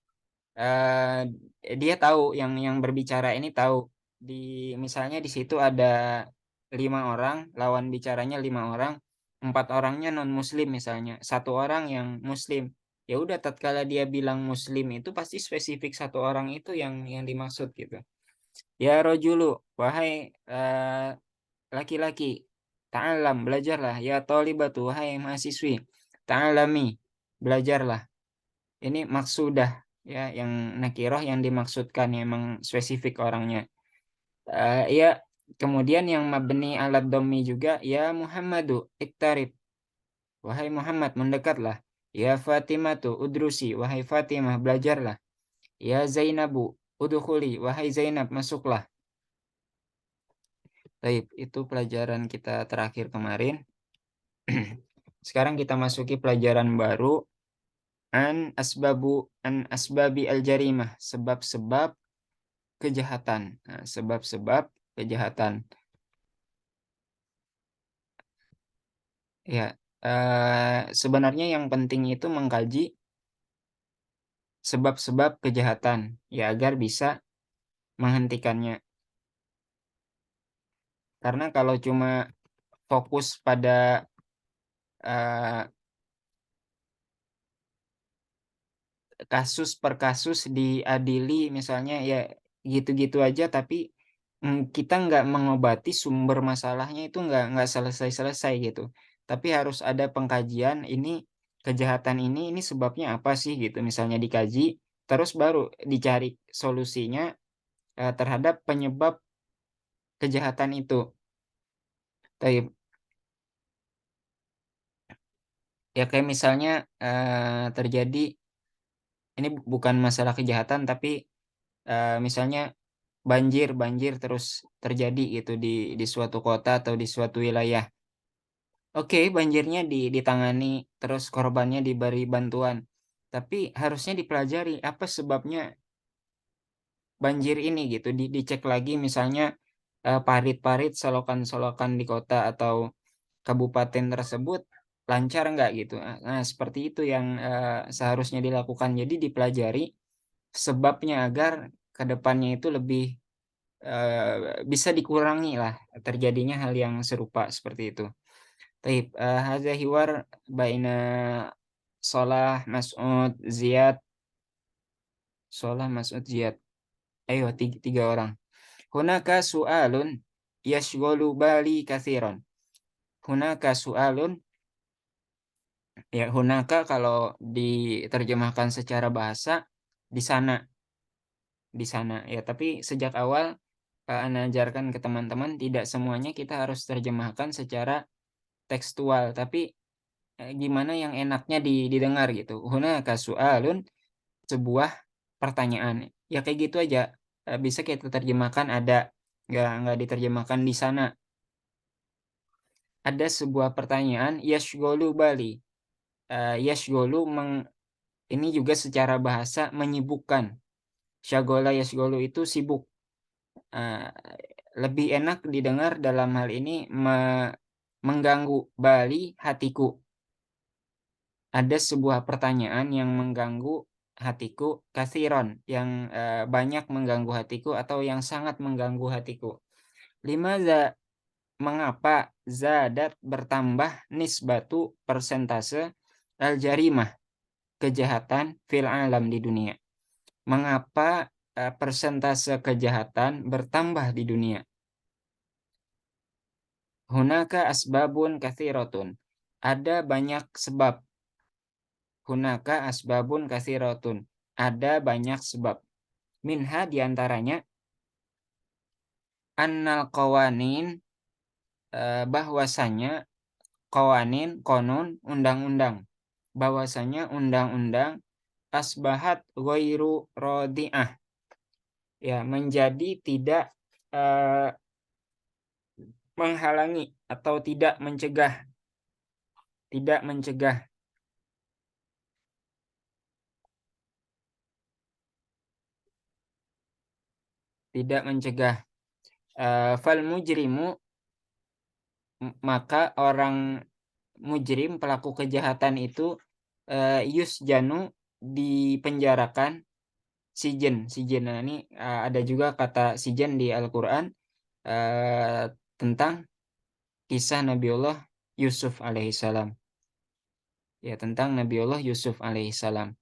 eh, dia tahu yang berbicara ini tahu di misalnya di situ ada 5 orang, lawan bicaranya 5 orang, 4 orangnya non muslim misalnya, satu orang yang muslim. Ya udah tatkala dia bilang muslim itu pasti spesifik satu orang itu yang dimaksud gitu. Ya rojulu, wahai laki-laki, ta'alam, belajarlah. Ya tolibatu, wahai mahasiswi, ta'alami, belajarlah. Ini maksudah ya yang nakiroh yang dimaksudkan ya, emang spesifik orangnya. Ya kemudian yang mabni alat domi juga ya Muhammadu iktarib, wahai Muhammad mendekatlah. Ya Fatimatu udrusi, wahai Fatimah belajarlah. Ya Zainabu udkhuli, wahai Zainab masuklah. Baik, itu pelajaran kita terakhir kemarin. Sekarang kita masuki pelajaran baru, an asbabi al jarimah, sebab-sebab kejahatan. Nah, sebab-sebab kejahatan. Ya, sebenarnya yang penting itu mengkaji sebab-sebab kejahatan, ya agar bisa menghentikannya. Karena kalau cuma fokus pada eh, kasus per kasus diadili misalnya ya gitu-gitu aja, tapi kita nggak mengobati sumber masalahnya itu nggak selesai-selesai gitu. Tapi harus ada pengkajian ini kejahatan ini sebabnya apa sih gitu. Misalnya dikaji, terus baru dicari solusinya terhadap penyebab kejahatan itu. Tapi ya kayak misalnya terjadi ini bukan masalah kejahatan tapi misalnya banjir terus terjadi gitu di suatu kota atau di suatu wilayah. Oke, banjirnya ditangani, terus korbannya diberi bantuan. Tapi harusnya dipelajari apa sebabnya banjir ini gitu. Dicek lagi misalnya parit-parit, solokan-solokan di kota atau kabupaten tersebut lancar nggak gitu. Nah, seperti itu yang seharusnya dilakukan. Jadi dipelajari sebabnya agar ke depannya itu lebih bisa dikurangi lah terjadinya hal yang serupa seperti itu. Taib, hadza hiwar baina Solah Mas'ud Ziyad, Solah Mas'ud Ziyad. Ayo tiga orang. Hunaka su'alun yashghalu bali kathiron. Hunaka su'alun, ya hunaka kalau diterjemahkan secara bahasa di sana ya, tapi sejak awal Ana ajarkan ke teman-teman tidak semuanya kita harus terjemahkan secara tekstual, tapi gimana yang enaknya didengar gitu. Hunaka su'alun, sebuah pertanyaan. Ya kayak gitu aja. Bisa kita terjemahkan, ada nggak diterjemahkan di sana. Ada sebuah pertanyaan, yashgolu bali. Yashgolu ini juga secara bahasa menyibukkan. Syagola yashgolu itu sibuk. Uh, Lebih enak didengar dalam hal ini mengganggu bali hatiku. Ada sebuah pertanyaan yang mengganggu hatiku, kathiron, yang banyak mengganggu hatiku atau yang sangat mengganggu hatiku. Limaza, mengapa, zadat, bertambah, nisbatu, persentase, al-jarimah, kejahatan, fil alam, di dunia. Mengapa persentase kejahatan bertambah di dunia? Hunaka asbabun kathiratun. Ada banyak sebab. Hunaka asbabun kathiratun. Ada banyak sebab. Minha, diantaranya, annal qawanin, bahwasanya qawanin, konun, undang-undang. Bahwasanya undang-undang asbahat ghairu rodi'ah. Ya, menjadi tidak menghalangi atau tidak mencegah. Tidak mencegah. Tidak mencegah. Fal mujrimu, maka orang mujrim, pelaku kejahatan itu, yusjanu, dipenjarakan, sijen. Nah, ini ada juga kata sijen di Al-Quran tentang kisah Nabiullah Yusuf alaihissalam. Ya, tentang Nabiullah Yusuf alaihissalam.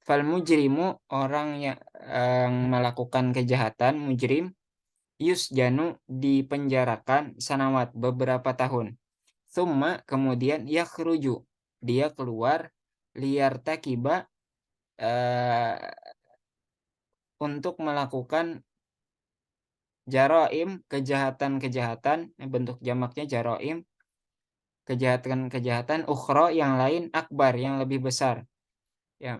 Fal mujrimu, orang yang melakukan kejahatan, mujrim, yusjanu, dipenjarakan, sanawat, beberapa tahun. Thumma, kemudian, yakhruju, dia keluar, liyartakiba, untuk melakukan jaroim, kejahatan-kejahatan, bentuk jamaknya jaroim, kejahatan-kejahatan ukhro, yang lain, akbar, yang lebih besar. Ya,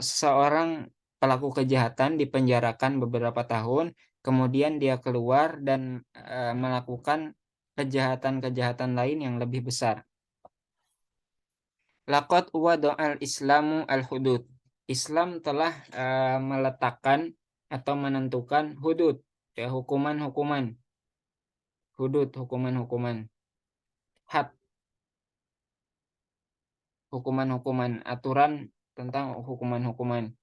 seorang pelaku kejahatan dipenjarakan beberapa tahun, kemudian dia keluar dan melakukan kejahatan-kejahatan lain yang lebih besar. Laqad wada'al Islamu al-hudud. Islam telah meletakkan atau menentukan hudud, ya, hukuman-hukuman. Hudud, hukuman-hukuman. Had, hukuman-hukuman, aturan tentang hukuman-hukuman.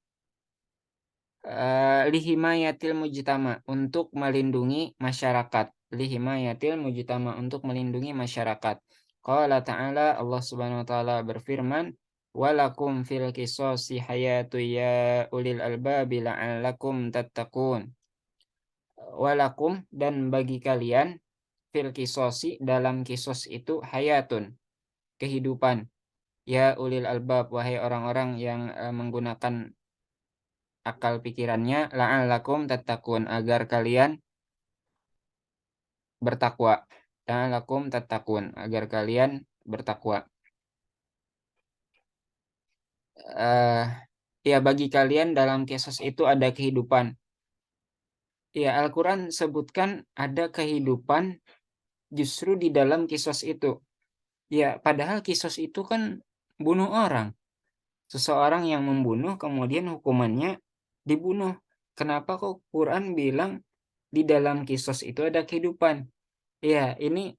Lihimayatil mujtama, untuk melindungi masyarakat. Lihimayatil mujtama, untuk melindungi masyarakat. Qala ta'ala, Allah Subhanahu wa taala berfirman, walakum fil qisasi hayatu ya ulil albabi la'allakum tattaqun. Walakum, dan bagi kalian, fil qisasi, dalam kisos itu, hayatun, kehidupan, ya ulil albab, wahai orang-orang yang menggunakan akal pikirannya, la'allakum tattaqun, agar kalian bertakwa. La'allakum tattaqun, agar kalian bertakwa. Ya, bagi kalian dalam kisos itu ada kehidupan. Ya, Al-Quran sebutkan ada kehidupan justru di dalam kisos itu. Ya, padahal kisos itu kan bunuh orang. Seseorang yang membunuh kemudian hukumannya dibunuh. Kenapa kok Quran bilang di dalam kisos itu ada kehidupan? Ya, ini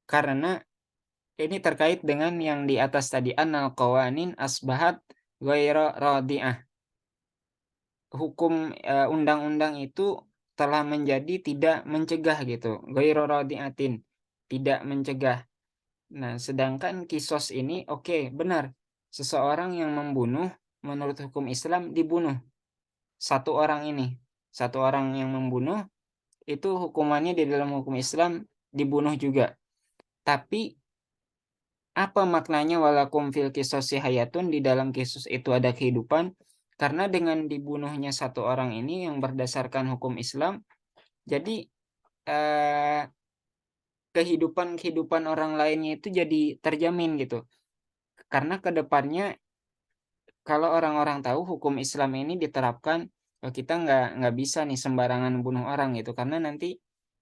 karena ini terkait dengan yang di atas tadi, annal qawanin asbahat ghaira radi'ah. Hukum undang-undang itu telah menjadi tidak mencegah gitu. Ghaira radi'atin, tidak mencegah. Nah, sedangkan kisos ini oke, benar. Seseorang yang membunuh menurut hukum Islam dibunuh. Satu orang ini, satu orang yang membunuh itu hukumannya di dalam hukum Islam dibunuh juga. Tapi apa maknanya walakum fil qisasi hayatun, di dalam kisos itu ada kehidupan? Karena dengan dibunuhnya satu orang ini yang berdasarkan hukum Islam, jadi kehidupan orang lainnya itu jadi terjamin gitu. Karena kedepannya kalau orang-orang tahu hukum Islam ini diterapkan, kita nggak bisa nih sembarangan bunuh orang gitu, karena nanti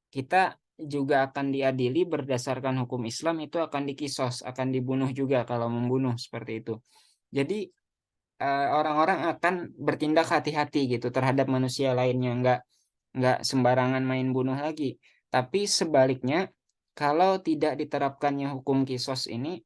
kita juga akan diadili berdasarkan hukum Islam, itu akan dikisos, akan dibunuh juga kalau membunuh seperti itu. Jadi orang-orang akan bertindak hati-hati gitu terhadap manusia lainnya, nggak sembarangan main bunuh lagi. Tapi sebaliknya, kalau tidak diterapkannya hukum kisos ini,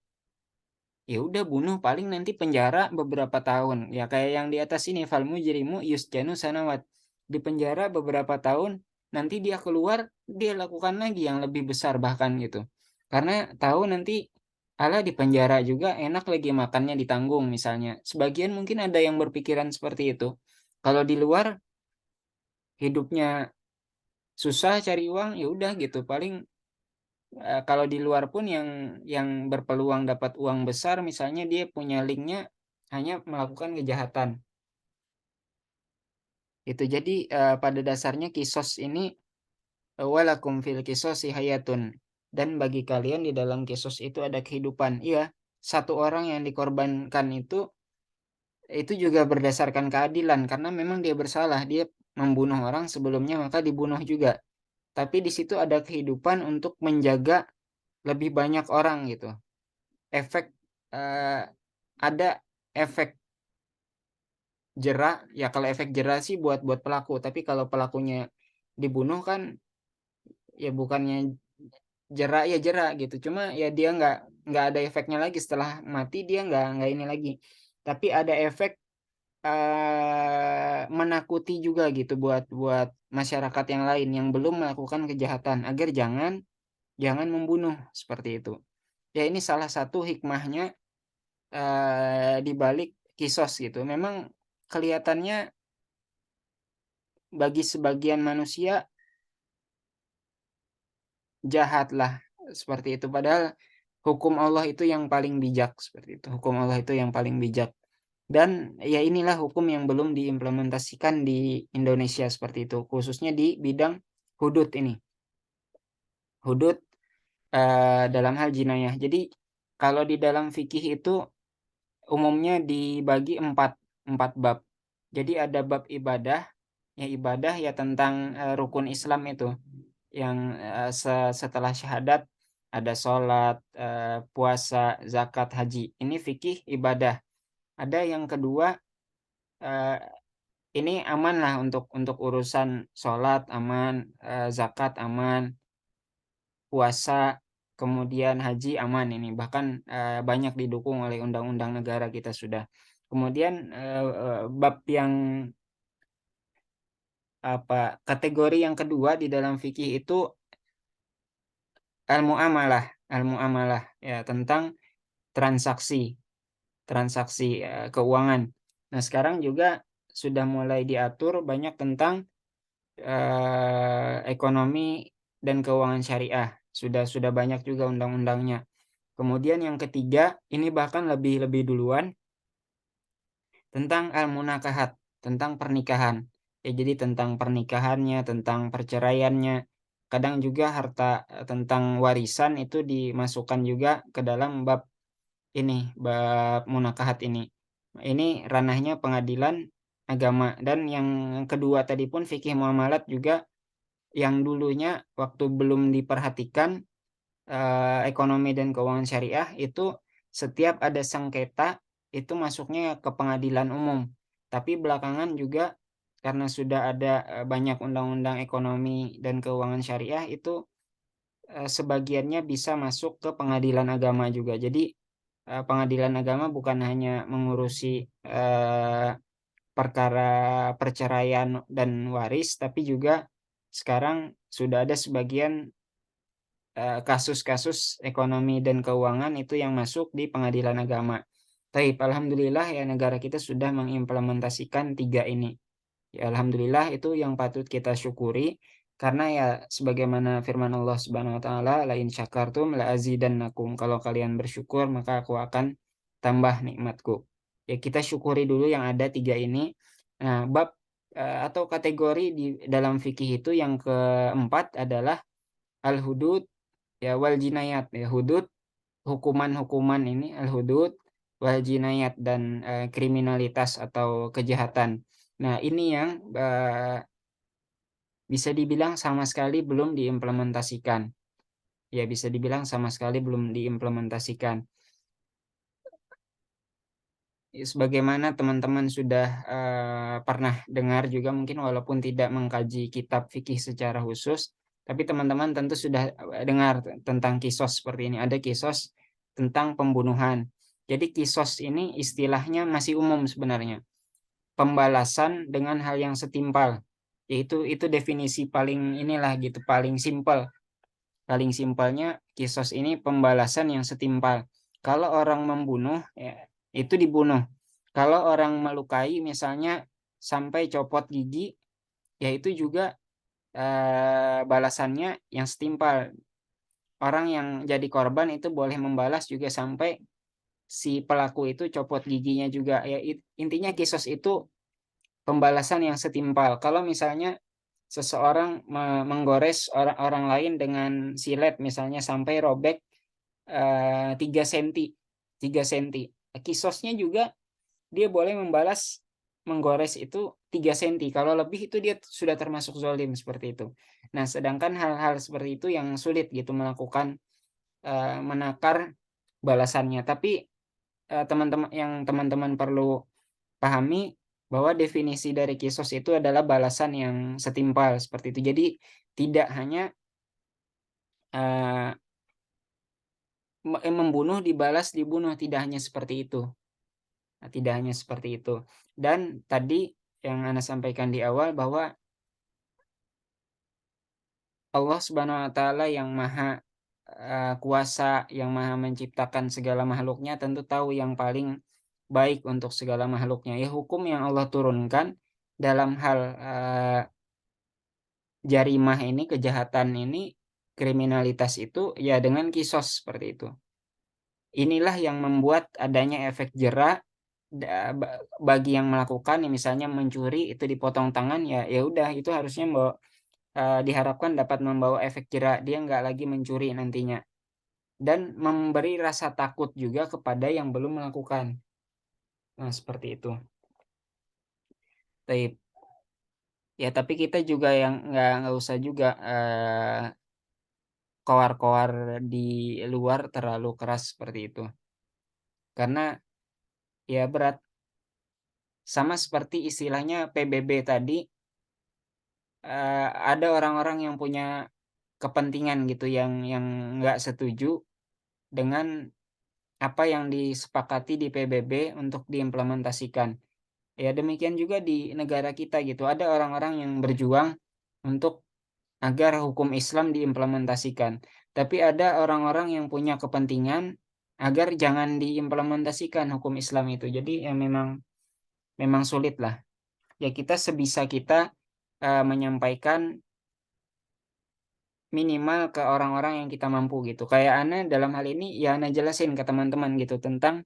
ya udah bunuh, paling nanti penjara beberapa tahun. Ya kayak yang di atas ini, fal mujrimu yusjanu sanawat. Di penjara beberapa tahun, nanti dia keluar, dia lakukan lagi yang lebih besar bahkan gitu. Karena tahu nanti ala di penjara juga enak lagi, makannya ditanggung misalnya. Sebagian mungkin ada yang berpikiran seperti itu. Kalau di luar hidupnya susah cari uang, ya udah gitu. Paling kalau di luar pun yang berpeluang dapat uang besar, misalnya dia punya linknya hanya melakukan kejahatan. Itu jadi pada dasarnya kisos ini, walakum fil kisosi hayatun, dan bagi kalian di dalam kisos itu ada kehidupan. Iya, satu orang yang dikorbankan itu juga berdasarkan keadilan, karena memang dia bersalah, dia membunuh orang sebelumnya maka dibunuh juga. Tapi di situ ada kehidupan untuk menjaga lebih banyak orang gitu. Efek eh, ada efek jera, ya kalau efek jera sih buat pelaku, tapi kalau pelakunya dibunuh kan ya bukannya jera, ya jera gitu, cuma ya dia nggak ada efeknya lagi setelah mati, dia nggak ini lagi, tapi ada efek menakuti juga gitu buat buat masyarakat yang lain yang belum melakukan kejahatan, agar jangan membunuh seperti itu. Ya ini salah satu hikmahnya di balik kisos gitu. Memang kelihatannya bagi sebagian manusia jahat lah seperti itu. Padahal hukum Allah itu yang paling bijak seperti itu. Hukum Allah itu yang paling bijak. Dan ya inilah hukum yang belum diimplementasikan di Indonesia seperti itu. Khususnya di bidang hudud ini. Hudud dalam hal jinayah. Jadi kalau di dalam fikih itu umumnya dibagi empat bab. Jadi ada bab ibadah, ya ibadah ya tentang rukun Islam itu, yang setelah syahadat ada sholat, puasa, zakat, haji. Ini fikih ibadah. Ada yang kedua, eh, ini aman lah untuk urusan sholat aman, zakat aman, puasa, kemudian haji aman, ini bahkan banyak didukung oleh undang-undang negara kita sudah. Kemudian bab yang kategori yang kedua di dalam fikih itu al-muamalah ya, tentang transaksi transaksi keuangan. Nah, sekarang juga sudah mulai diatur banyak tentang ekonomi dan keuangan syariah. Sudah banyak juga undang-undangnya. Kemudian yang ketiga, ini bahkan lebih lebih duluan, tentang al-munakahat, tentang pernikahan. Ya, jadi tentang pernikahannya, tentang perceraiannya. Kadang juga harta, tentang warisan itu dimasukkan juga ke dalam bab ini, bab munakahat ini. Ini ranahnya pengadilan agama. Dan yang kedua tadi pun fikih muamalat juga, yang dulunya waktu belum diperhatikan ekonomi dan keuangan syariah itu, setiap ada sengketa itu masuknya ke pengadilan umum. Tapi belakangan juga karena sudah ada banyak undang-undang ekonomi dan keuangan syariah itu, sebagiannya bisa masuk ke pengadilan agama juga. Jadi pengadilan agama bukan hanya mengurusi perkara perceraian dan waris, tapi juga sekarang sudah ada sebagian kasus-kasus ekonomi dan keuangan itu yang masuk di pengadilan agama. Taib, alhamdulillah ya negara kita sudah mengimplementasikan tiga ini. Ya, alhamdulillah itu yang patut kita syukuri, karena ya sebagaimana firman Allah Subhanahu wa taala, la in syakartum la azidannakum. Kalau kalian bersyukur maka aku akan tambah nikmatku. Ya kita syukuri dulu yang ada tiga ini. Nah, bab atau kategori di dalam fikih itu yang keempat adalah al-hudud ya wal jinayat ya hudud, hukuman-hukuman ini al-hudud wal jinayat, dan kriminalitas atau kejahatan. Nah, ini yang bisa dibilang sama sekali belum diimplementasikan. Ya, bisa dibilang sama sekali belum diimplementasikan. Sebagaimana teman-teman sudah pernah dengar juga mungkin walaupun tidak mengkaji kitab fikih secara khusus, tapi teman-teman tentu sudah dengar tentang kisos seperti ini. Ada kisos tentang pembunuhan. Jadi kisos ini istilahnya masih umum sebenarnya. Pembalasan dengan hal yang setimpal. Yaitu itu definisi paling inilah gitu, paling simpel. Paling simpelnya kisos ini pembalasan yang setimpal. Kalau orang membunuh ya, itu dibunuh. Kalau orang melukai misalnya sampai copot gigi, ya itu juga balasannya yang setimpal. Orang yang jadi korban itu boleh membalas juga sampai si pelaku itu copot giginya juga. Ya intinya kisos itu pembalasan yang setimpal. Kalau misalnya seseorang menggores orang lain dengan silet misalnya sampai robek 3 senti, 3 senti. Kisosnya juga dia boleh membalas menggores itu 3 senti. Kalau lebih itu dia sudah termasuk zalim seperti itu. Nah, sedangkan hal-hal seperti itu yang sulit gitu melakukan menakar balasannya. Tapi teman-teman perlu pahami bahwa definisi dari kisos itu adalah balasan yang setimpal seperti itu. Jadi tidak hanya uh, membunuh dibalas dibunuh, tidak hanya seperti itu. Nah, tidak hanya seperti itu. Dan tadi yang Anda sampaikan di awal bahwa Allah Subhanahu wa taala yang maha kuasa, yang maha menciptakan segala makhluknya tentu tahu yang paling baik untuk segala makhluknya. Ya, hukum yang Allah turunkan dalam hal jarimah ini, kejahatan ini, kriminalitas itu ya dengan kisos seperti itu. Inilah yang membuat adanya efek jera bagi yang melakukan, yang misalnya mencuri itu dipotong tangan, ya ya udah itu harusnya diharapkan dapat membawa efek jera, dia nggak lagi mencuri nantinya, dan memberi rasa takut juga kepada yang belum melakukan. Nah, seperti itu. Ya, tapi kita juga yang nggak usah juga koar-koar di luar terlalu keras seperti itu, karena ya berat, sama seperti istilahnya PBB tadi, ada orang-orang yang punya kepentingan gitu yang nggak setuju dengan apa yang disepakati di PBB untuk diimplementasikan. Ya demikian juga di negara kita gitu, ada orang-orang yang berjuang untuk agar hukum Islam diimplementasikan, tapi ada orang-orang yang punya kepentingan agar jangan diimplementasikan hukum Islam itu. Jadi ya memang sulit lah. Ya kita sebisa kita menyampaikan minimal ke orang-orang yang kita mampu gitu. Kayak Ana dalam hal ini ya Ana jelasin ke teman-teman gitu tentang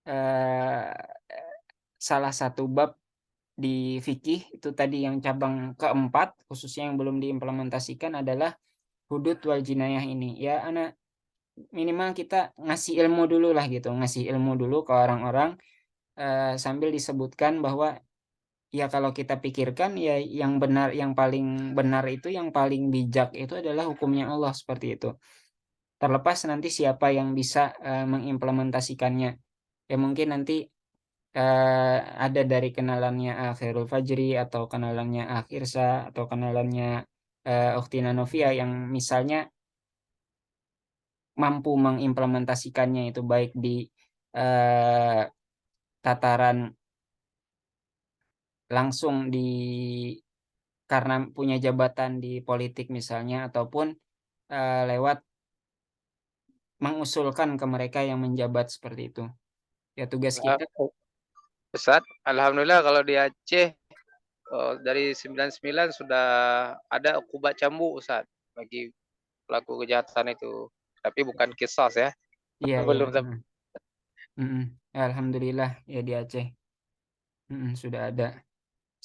eh, salah satu bab di fikih itu tadi yang cabang keempat khususnya yang belum diimplementasikan adalah hudud wal jinayah ini. Ya Ana minimal kita ngasih ilmu dulu lah gitu, ngasih ilmu dulu ke orang-orang sambil disebutkan bahwa ya kalau kita pikirkan ya yang benar, yang paling benar itu, yang paling bijak itu adalah hukumnya Allah seperti itu. Terlepas nanti siapa yang bisa mengimplementasikannya. Ya mungkin nanti ada dari kenalannya Khairul Fajri atau kenalannya Akhirsa atau kenalannya Ukhtina Novia yang misalnya mampu mengimplementasikannya itu baik di eh, tataran langsung di karena punya jabatan di politik misalnya, ataupun lewat mengusulkan ke mereka yang menjabat seperti itu. Ya tugas kita. Ustaz, alhamdulillah kalau di Aceh dari 99 sudah ada ukubat cambuk Ustaz bagi pelaku kejahatan itu. Tapi bukan kisos ya. Iya, iya. Belum sampai. Ya, alhamdulillah ya di Aceh sudah ada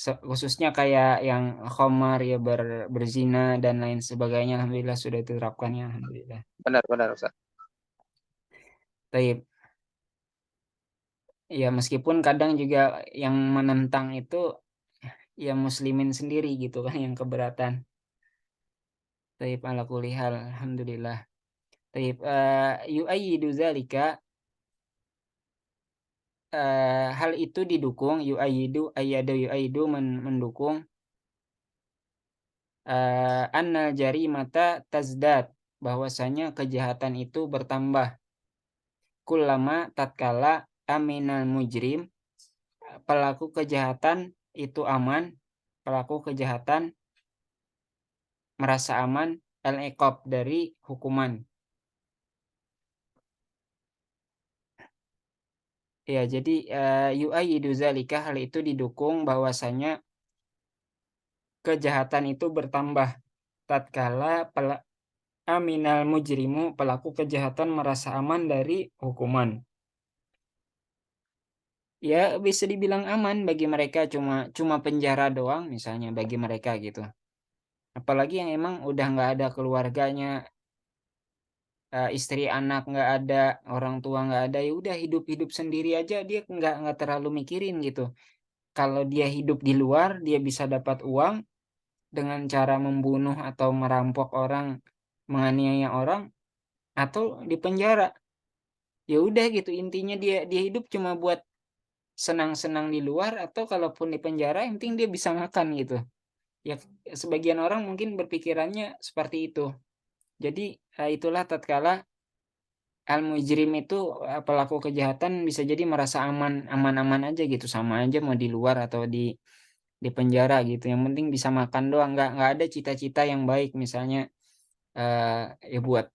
khususnya kayak yang khamar ya berzina dan lain sebagainya, alhamdulillah sudah diterapkan ya, alhamdulillah. Benar Ustaz. Taib. Ya meskipun kadang juga yang menentang itu ya muslimin sendiri gitu kan yang keberatan. Taib ala kulli hal, alhamdulillah. Taib yu'ayyidu dzalika hal itu didukung yu'ayyidu mendukung annal jarimata tazdad, bahwasanya kejahatan itu bertambah kullama tatkala aminal mujrim, pelaku kejahatan itu aman, pelaku kejahatan merasa aman al-iqab dari hukuman. Ya, jadi yu'ayyidu zalika, hal itu didukung bahwasanya kejahatan itu bertambah tatkala aminal mujrimu, pelaku kejahatan merasa aman dari hukuman. Ya, bisa dibilang aman bagi mereka, cuma penjara doang misalnya bagi mereka gitu. Apalagi yang emang udah nggak ada keluarganya, istri anak nggak ada, orang tua nggak ada, ya udah hidup sendiri aja, dia nggak terlalu mikirin gitu. Kalau dia hidup di luar, dia bisa dapat uang dengan cara membunuh atau merampok orang, menganiaya orang, atau di penjara. Ya udah gitu, intinya dia hidup cuma buat senang-senang di luar, atau kalaupun di penjara yang penting dia bisa makan gitu. Ya sebagian orang mungkin berpikirannya seperti itu. Jadi itulah tatkala al-mujrim itu, pelaku kejahatan bisa jadi merasa aman-aman aja gitu, sama aja mau di luar atau di penjara gitu. Yang penting bisa makan doang, nggak ada cita-cita yang baik misalnya ya buat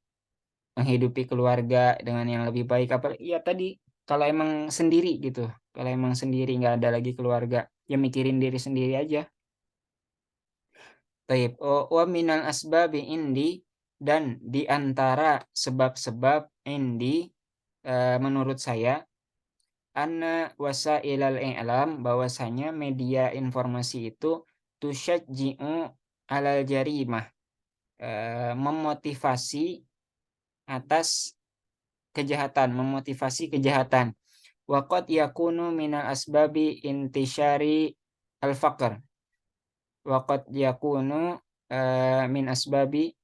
menghidupi keluarga dengan yang lebih baik. Apa ya tadi, kalau emang sendiri gitu, kalau emang sendiri nggak ada lagi keluarga, ya mikirin diri sendiri aja. Taib. Wa minal asbabi indi, dan di antara sebab-sebab indi menurut saya, anna wasailal i'lam, bahwasanya media informasi itu tusyajji'u alal jarimah, memotivasi atas kejahatan, memotivasi kejahatan. Waqad yakunu minal asbabi intisyari al-faqr. Waqad yakunu min asbabi,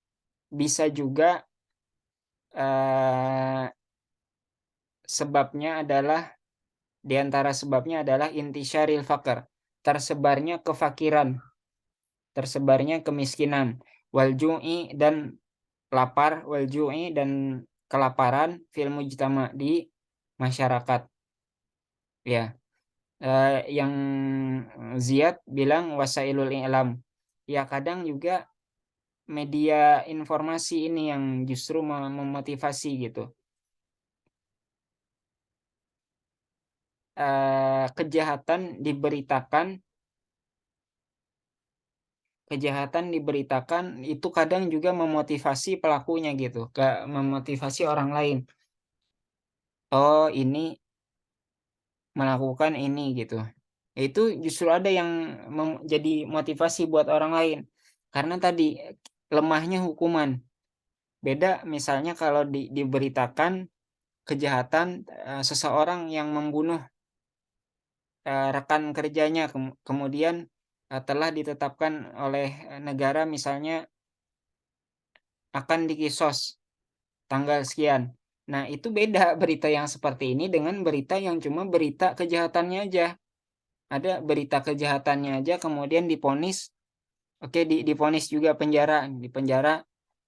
bisa juga sebabnya adalah, di antara sebabnya adalah intisyaril faqr, tersebarnya kefakiran, tersebarnya kemiskinan, wal ju'i, dan lapar, wal ju'i, dan kelaparan, fil mujtama, di masyarakat. Ya, yang Ziyad bilang wasailul i'lam, ya kadang juga media informasi ini yang justru memotivasi gitu. Kejahatan diberitakan itu kadang juga memotivasi pelakunya gitu, memotivasi orang lain. Oh, ini melakukan ini gitu. Itu justru ada yang jadi motivasi buat orang lain. Karena tadi lemahnya hukuman. Beda misalnya kalau diberitakan kejahatan seseorang yang membunuh rekan kerjanya, kemudian telah ditetapkan oleh negara misalnya akan dikisos tanggal sekian. Nah, itu beda berita yang seperti ini dengan berita yang cuma berita kejahatannya aja. Ada berita kejahatannya aja kemudian diponis, oke, diponis juga di penjara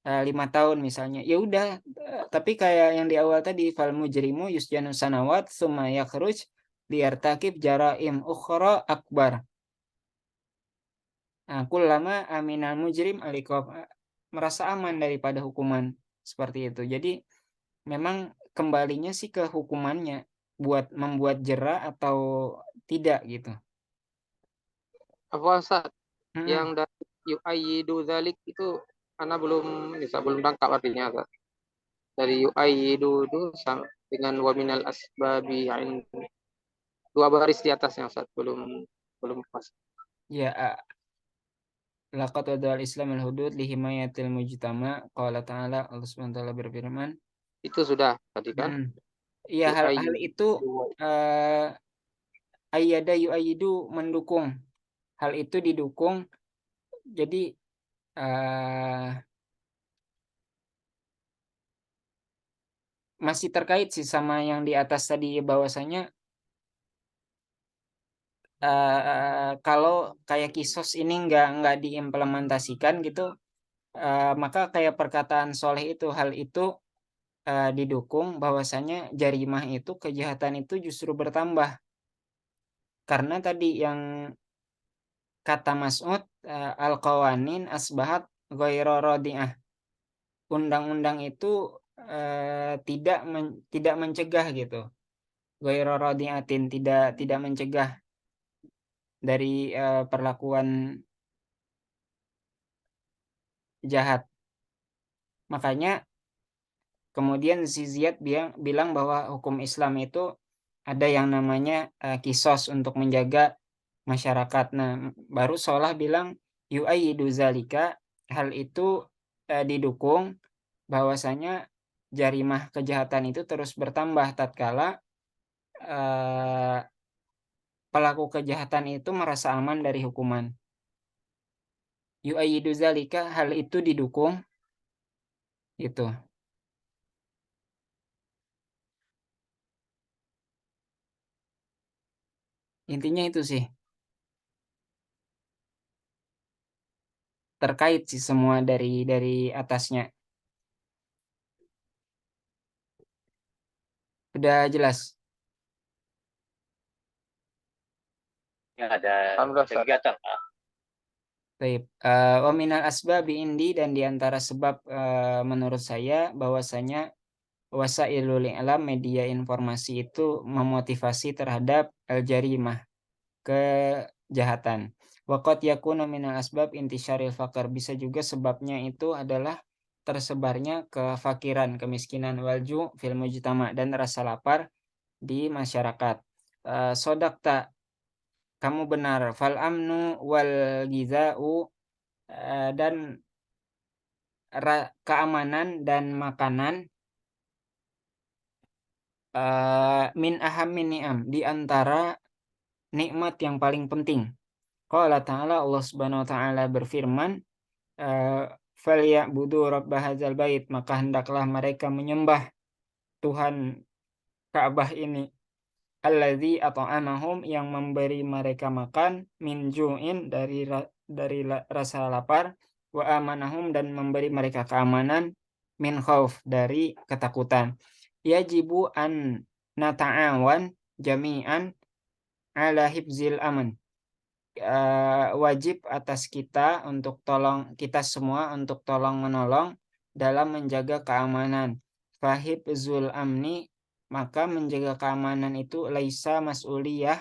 5 tahun misalnya. Ya udah, tapi kayak yang di awal tadi, fal mujrimu yusjanu sanawat summa yakhruj liyartakib jaraim ukhra akbar. Nah, kullama aminal mujrim aliqab, merasa aman daripada hukuman seperti itu. Jadi memang kembalinya sih ke hukumannya, buat membuat jera atau tidak gitu. Apa Ustaz? Yang Mm-mm. dari yu'ayyidu dzalik itu karena belum tangkap artinya Ustaz. Dari yu'ayyidu itu dengan waminal asbabi dua baris di atasnya Ustaz, belum pas. Ya, laqad wada'al Islamul hudud li himayatil mujtama. Qala ta'ala, Allah Subhanahu wa taala berfirman, Itu sudah tadi kan. iya, hal itu Yu'ayyidu. ayyada yu'ayyidu, mendukung. Hal itu didukung. Jadi masih terkait sih sama yang di atas tadi, bahwasanya kalau kayak kisos ini nggak diimplementasikan gitu, maka kayak perkataan Soleh itu, hal itu didukung bahwasanya jarimah itu, kejahatan itu justru bertambah. Karena tadi yang kata Mas'ud, al-qawanin asbahat ghairu radi'ah. Undang-undang itu tidak mencegah gitu. Ghairu radi'atin, tidak mencegah dari perlakuan jahat. Makanya kemudian si Ziyad bilang bahwa hukum Islam itu ada yang namanya kisos untuk menjaga masyarakat. Nah, baru Sholah bilang yu'ayyidu zalika, hal itu didukung bahwasanya jarimah kejahatan itu terus bertambah tatkala pelaku kejahatan itu merasa aman dari hukuman. Yu'ayyidu zalika, hal itu didukung itu. Intinya itu sih. Terkait sih semua dari atasnya. Udah jelas. Yang ada Alhamdulillah, Ustaz. kegiatan. Baik. Wa minal asbabi indi, dan diantara sebab menurut saya bahwasanya wasailul i'lam, media informasi itu memotivasi terhadap al-jarimah, kejahatan. Waqad yakunu minal asbab intisyaril faqr, bisa juga sebabnya itu adalah tersebarnya kefakiran, kemiskinan, walju fil mujtama, dan rasa lapar di masyarakat. Sodakta, kamu benar, fal amnu wal gizau, dan keamanan dan makanan, min ahammin ni'am, di antara nikmat yang paling penting. Qala ta'ala, Allah Subhanahu wa taala berfirman, falyabudu rabb hadzal bait, maka hendaklah mereka menyembah Tuhan Ka'bah ini, alladzi at'amahum, yang memberi mereka makan, min ju'in, dari rasa lapar, wa amanahum, dan memberi mereka keamanan, min khauf, dari ketakutan. Yajibu an nata'awan jami'an ala hifzil aman. Wajib atas kita semua untuk tolong menolong dalam menjaga keamanan. Fahibzul amni, maka menjaga keamanan itu laisa mas'uliyah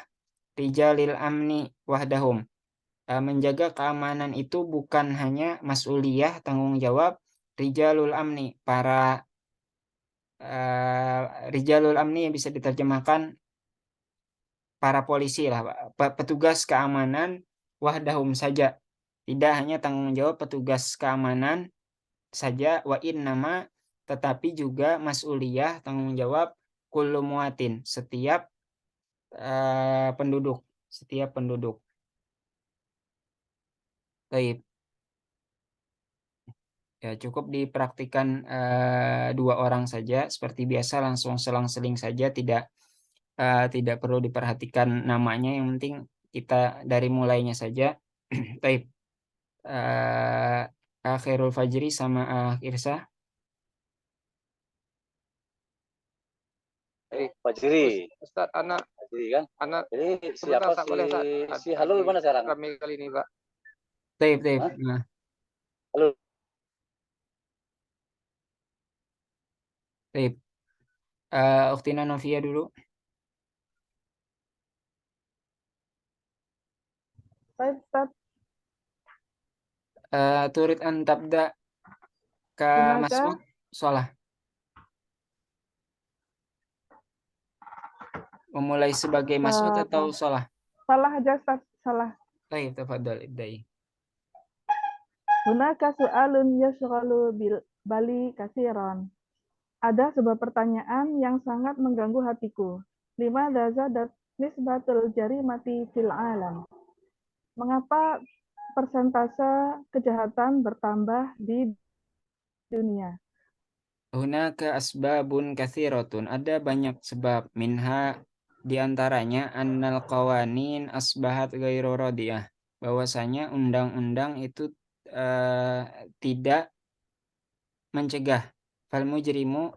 rijalil amni wahdahum. Menjaga keamanan itu bukan hanya mas'uliyah, tanggung jawab, rijalul amni, para rijalul amni yang bisa diterjemahkan para polisi lah, petugas keamanan, wahdahum saja. Tidak hanya tanggung jawab petugas keamanan saja, wa innama, tetapi juga mas'uliyah, tanggung jawab, kullu muatin, setiap penduduk, Baik. Ya, cukup dipraktikkan 2 orang saja seperti biasa, langsung selang-seling saja, tidak perlu diperhatikan namanya, yang penting kita dari mulainya saja. Baik. Akhirul Fajri sama Irsa. Fajri. Ustaz, anak Fajri kan? anak Jadi sebentar, siapa Ustaz, boleh, Ustaz? si Halo gimana sekarang? Kami kali ini, Pak. Taib. Hah? Nah, Halo. taib. Uktina Novia dulu. Baik, Ustaz. Turid an tabda ka Bimaka. Mas'ud Sholah. Memulai sebagai Mas'ud atau Sholah? Salah aja, Ustaz. Salah. Baik, tafadhal ibdai. Hunaka su'alun yashghalu bil bali katsiran. Ada sebuah pertanyaan yang sangat mengganggu hatiku. Limadza zadat nisbatul jarimati fil alam? Mengapa persentase kejahatan bertambah di dunia? Hunaka asbabun katsiratun. Ada banyak sebab. Minha di antaranya annal qawanin asbahat ghairu radiyah. Bahwasanya undang-undang itu tidak mencegah. Fal mujrimu,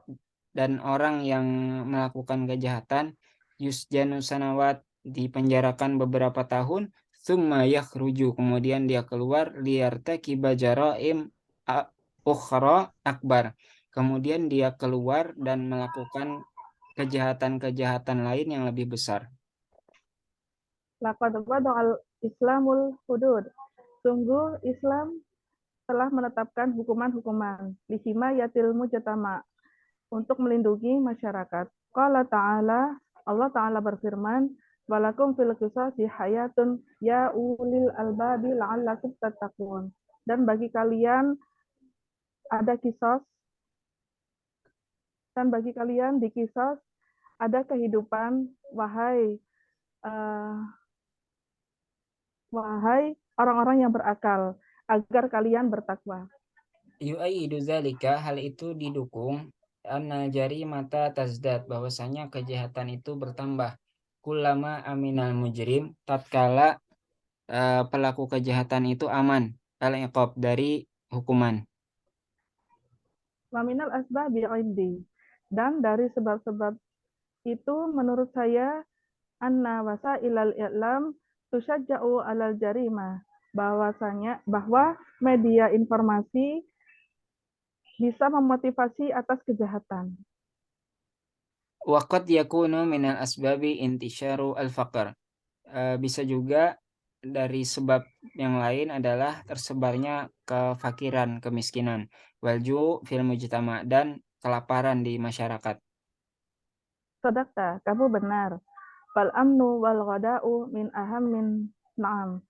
dan orang yang melakukan kejahatan, yusjanu sanawat, dipenjarakan beberapa tahun, tsumma yakhruju, kemudian dia keluar, liyartakiba jaraim ukhra akbar, kemudian dia keluar dan melakukan kejahatan-kejahatan lain yang lebih besar. Laqad wada'al Islamul hudud. Sungguh Islam telah menetapkan hukuman-hukuman lihimayatil mujtama, untuk melindungi masyarakat. Qala ta'ala, Allah Ta'ala berfirman, walakum fil qisasi hayatun ya ulil albabi la'allakum tattaqun. Dan bagi kalian ada kisos, dan bagi kalian di kisos ada kehidupan, wahai orang-orang yang berakal, agar kalian bertakwa. Yu'ayyidu dzalika, hal itu didukung, anna jarimata tazdad, bahwasanya kejahatan itu bertambah. Kullama aminal mujrim, tatkala pelaku kejahatan itu aman, al-iqab, dari hukuman. Wa minal asbabi indi. Dan dari sebab-sebab itu menurut saya anna wasailal i'lam tusyajja'u alal jarimah, bahwa media informasi bisa memotivasi atas kejahatan. Waqad yakunu minal asbabi intisyaru al-faqr. Bisa juga dari sebab yang lain adalah tersebarnya kefakiran, kemiskinan, walju fil mujtama, dan kelaparan di masyarakat. Sadaqta, kamu benar. Fal amnu wal ghada'u min ahammin na'am.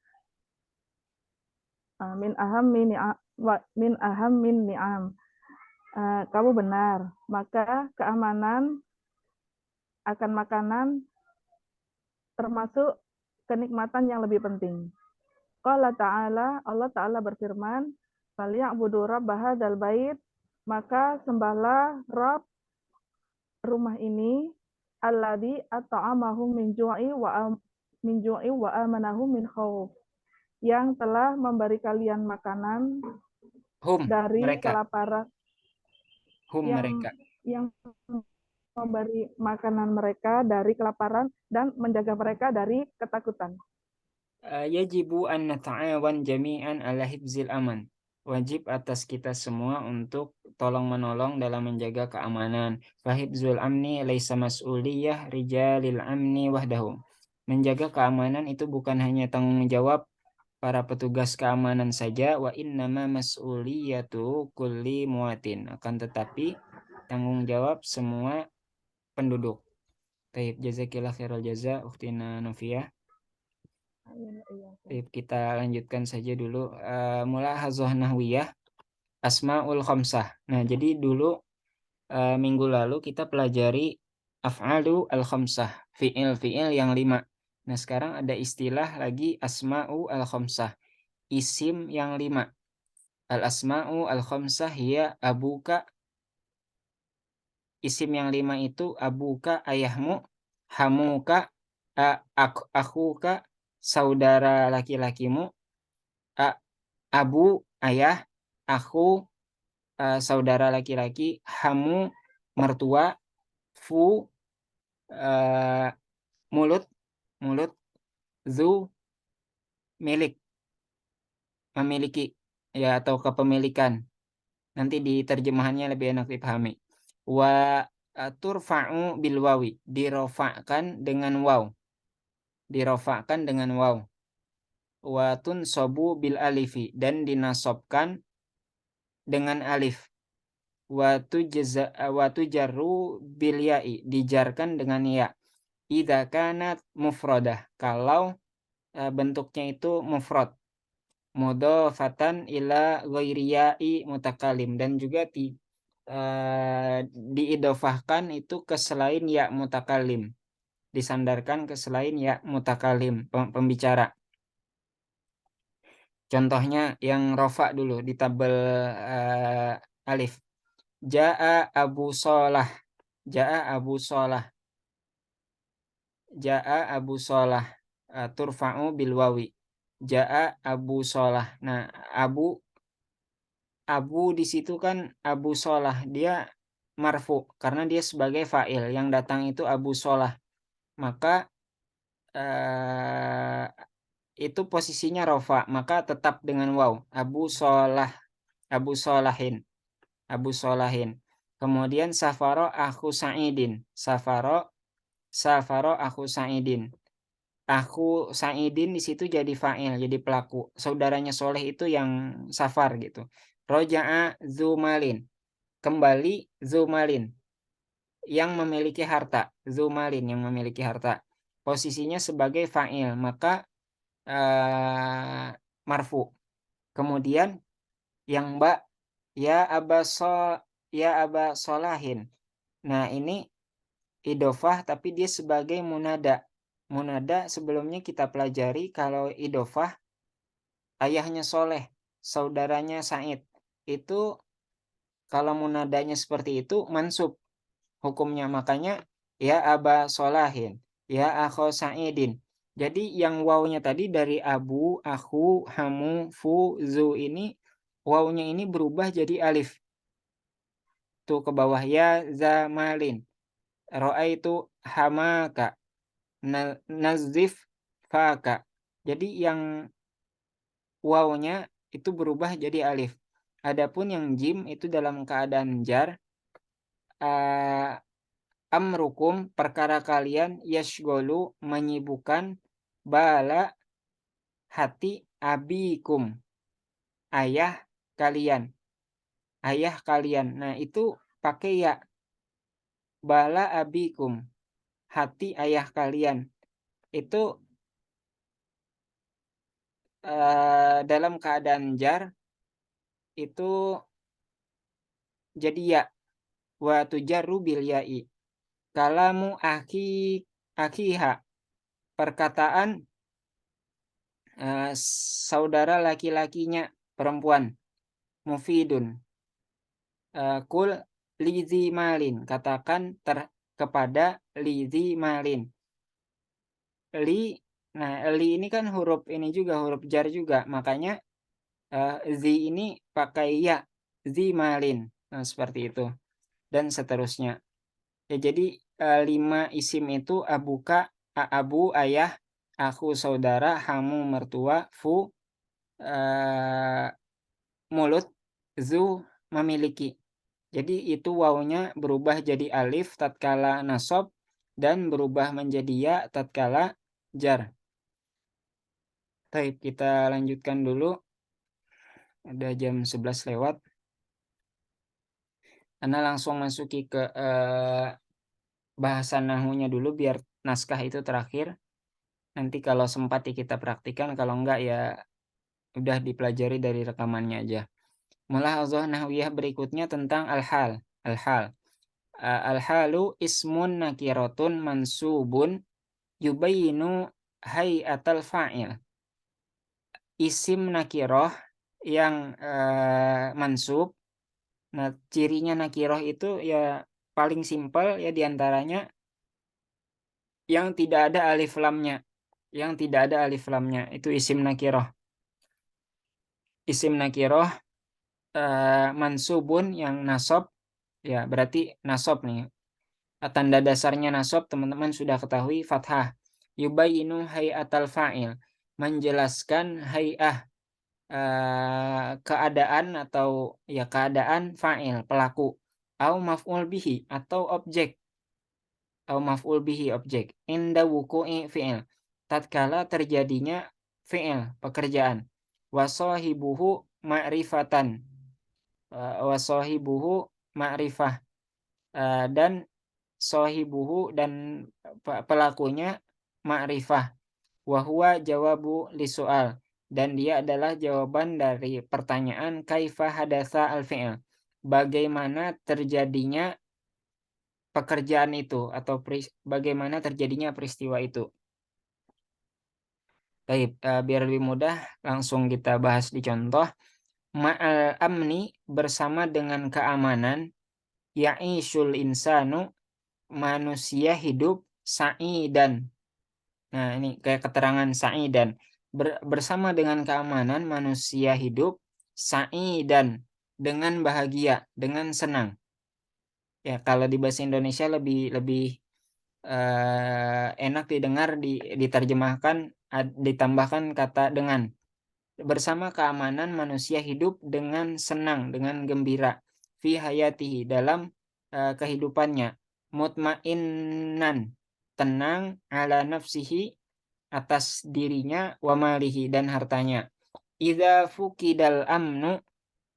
Min ahammin ni'am. Kamu benar. Maka keamanan akan makanan termasuk kenikmatan yang lebih penting. Qala ta'ala, Allah Ta'ala berfirman, "Falya'budu rabb hadzal bait", maka sembahlah Rabb rumah ini, alladzi at'amahum min ju'i wa amanahum min khauf, yang telah memberi kalian makanan dari Mereka. kelaparan, Mereka. yang memberi makanan mereka dari kelaparan dan menjaga mereka dari ketakutan. Yajibu an nata'awan jami'an ala hifzil aman. Wajib atas kita semua untuk tolong-menolong dalam menjaga keamanan. Fahibzul amni laisa mas'uliyah rijalil amni wahdahu. Menjaga keamanan itu bukan hanya tanggung jawab para petugas keamanan saja, wa innama mas'uliyatu kulli muwatin. Akan tetapi tanggung jawab semua penduduk. Taib, jazakillah khairal jaza ukhtina Novia. Kita lanjutkan saja dulu. Mulahazah nahwiyah asmaul khamsah. Nah, jadi dulu minggu lalu kita pelajari af'alu al khamsah, fi'il yang 5. Nah, sekarang ada istilah lagi asma'u al khamsah, isim yang 5. Al asma'u al khamsah hiya abuka, isim yang 5 itu abuka, ayahmu, hamuka, akuka, saudara laki-lakimu, abu, ayah, aku, saudara laki-laki, hamu, mertua, fu, mulut, zu, milik, memiliki, ya, atau kepemilikan. Nanti di terjemahannya lebih enak dipahami. Wa turfa'u bil wawi, dirofa'kan dengan waw. Dirofa'kan dengan waw. Wa tunsabu bil alifi, dan dinasobkan dengan alif. Wa tujarru bil ya'i, dijarkan dengan ya. Idza kanat mufradah, kalau bentuknya itu mufrad, mudhafatan ila ghairiyai mutakalim, dan juga diidofahkan itu ke selain ya mutakalim, disandarkan ke selain ya mutakalim, pembicara. Contohnya yang rofa dulu di tabel alif. Ja'a Abu Sholah. Ja'a Abu Sholah. Ja'a Abu Sholah. Turfa'u bil wawi. Ja'a Abu Sholah. Nah, Abu di situ kan Abu Sholah. Dia marfu karena dia sebagai fa'il. Yang datang itu Abu Sholah. Maka itu posisinya rofa, maka tetap dengan waw. Abu Sholah, Abu Sholahin, Abu Sholahin. Kemudian safaro aku Sa'idin, safaro aku Sa'idin. Aku Sa'idin di situ jadi fa'il, jadi pelaku. Saudaranya Soleh itu yang safar gitu. Roja'a Zumalin, kembali Zumalin, yang memiliki harta. Zumalin yang memiliki harta. Posisinya sebagai fa'il, maka marfu. Kemudian yang ya Aba Solahin. Nah, ini idofah tapi dia sebagai munada. Munada sebelumnya kita pelajari kalau idofah ayahnya Soleh, saudaranya Said. Itu kalau munadanya seperti itu mansub hukumnya, makanya ya Aba Solahin, ya Akho Sa'idin. Jadi yang wawnya tadi dari abu, aku, hamu, fu, zu ini, wawnya ini berubah jadi alif. Tuh ke bawah, ya zamalin. Ro'aitu hamaka. Nazif faka. Jadi yang wawnya itu berubah jadi alif. Adapun yang jim itu dalam keadaan jar, amrukum perkara kalian, yashgolu menyibukkan, bala hati, abikum ayah kalian, ayah kalian. Nah, itu pakai ya, bala abikum hati ayah kalian. Itu dalam keadaan jar itu jadi ya, wa tujarru bil ya'i. Kalamu akiha, perkataan saudara laki-lakinya perempuan, mufidun. Kul lizi malin, katakan kepada lizi malin. Nah li ini kan huruf ini juga huruf jar juga, makanya zi ini pakai ya, zi malin. Nah, seperti itu dan seterusnya. Ya, jadi 5 isim itu abuka, abu ayah, aku saudara, hamu mertua, fu mulut, zu memiliki. Jadi itu wawnya berubah jadi alif tatkala nasab dan berubah menjadi ya tatkala jar. Baik, kita lanjutkan dulu. Ada jam 11 lewat. Anda langsung masuki ke bahasan nahunya dulu biar naskah itu terakhir. Nanti kalau sempat ya kita praktikan, kalau enggak ya udah dipelajari dari rekamannya aja. Mulahadzah nahwiyah berikutnya tentang al-hal. Al-hal. Al-halu ismun nakiratun mansubun yubayinu hay'atal fa'il. Isim nakiroh yang mansub. Nah, cirinya nakiroh itu ya paling simpel ya diantaranya yang tidak ada alif lamnya. Yang tidak ada alif lamnya itu isim nakiroh. Isim nakiroh mansubun yang nasab, ya berarti nasab nih. Tanda dasarnya nasab teman-teman sudah ketahui fathah. Yubayinu hay'atal fa'il, menjelaskan hay'ah keadaan atau ya keadaan fa'il pelaku, au maf'ul bihi atau objek, au maf'ul bihi objek, inda wuku'i fi'il, tatkala terjadinya fi'il pekerjaan, wasahibuhu ma'rifatan, wasahibuhu ma'rifah, dan sohibuhu dan pelakunya ma'rifah. wa huwa jawabu li soal, dan dia adalah jawaban dari pertanyaan kaifa hadatsa al-fi'l, bagaimana terjadinya pekerjaan itu atau bagaimana terjadinya peristiwa itu. Baik, biar lebih mudah langsung kita bahas di contoh. Ma'al amni, bersama dengan keamanan, ya'isyul insanu, manusia hidup sa'idan. Nah, ini kayak keterangan sa'idan. Bersama dengan keamanan, manusia hidup sa'idan, dengan bahagia, dengan senang. Ya, kalau di bahasa Indonesia lebih enak didengar, diterjemahkan, ditambahkan kata dengan. Bersama keamanan, manusia hidup dengan senang, dengan gembira, fi hayatihi, dalam kehidupannya, mutmainnan, tenang, ala nafsihi, atas dirinya, wa malihi, dan hartanya. Idza fukidal amnu,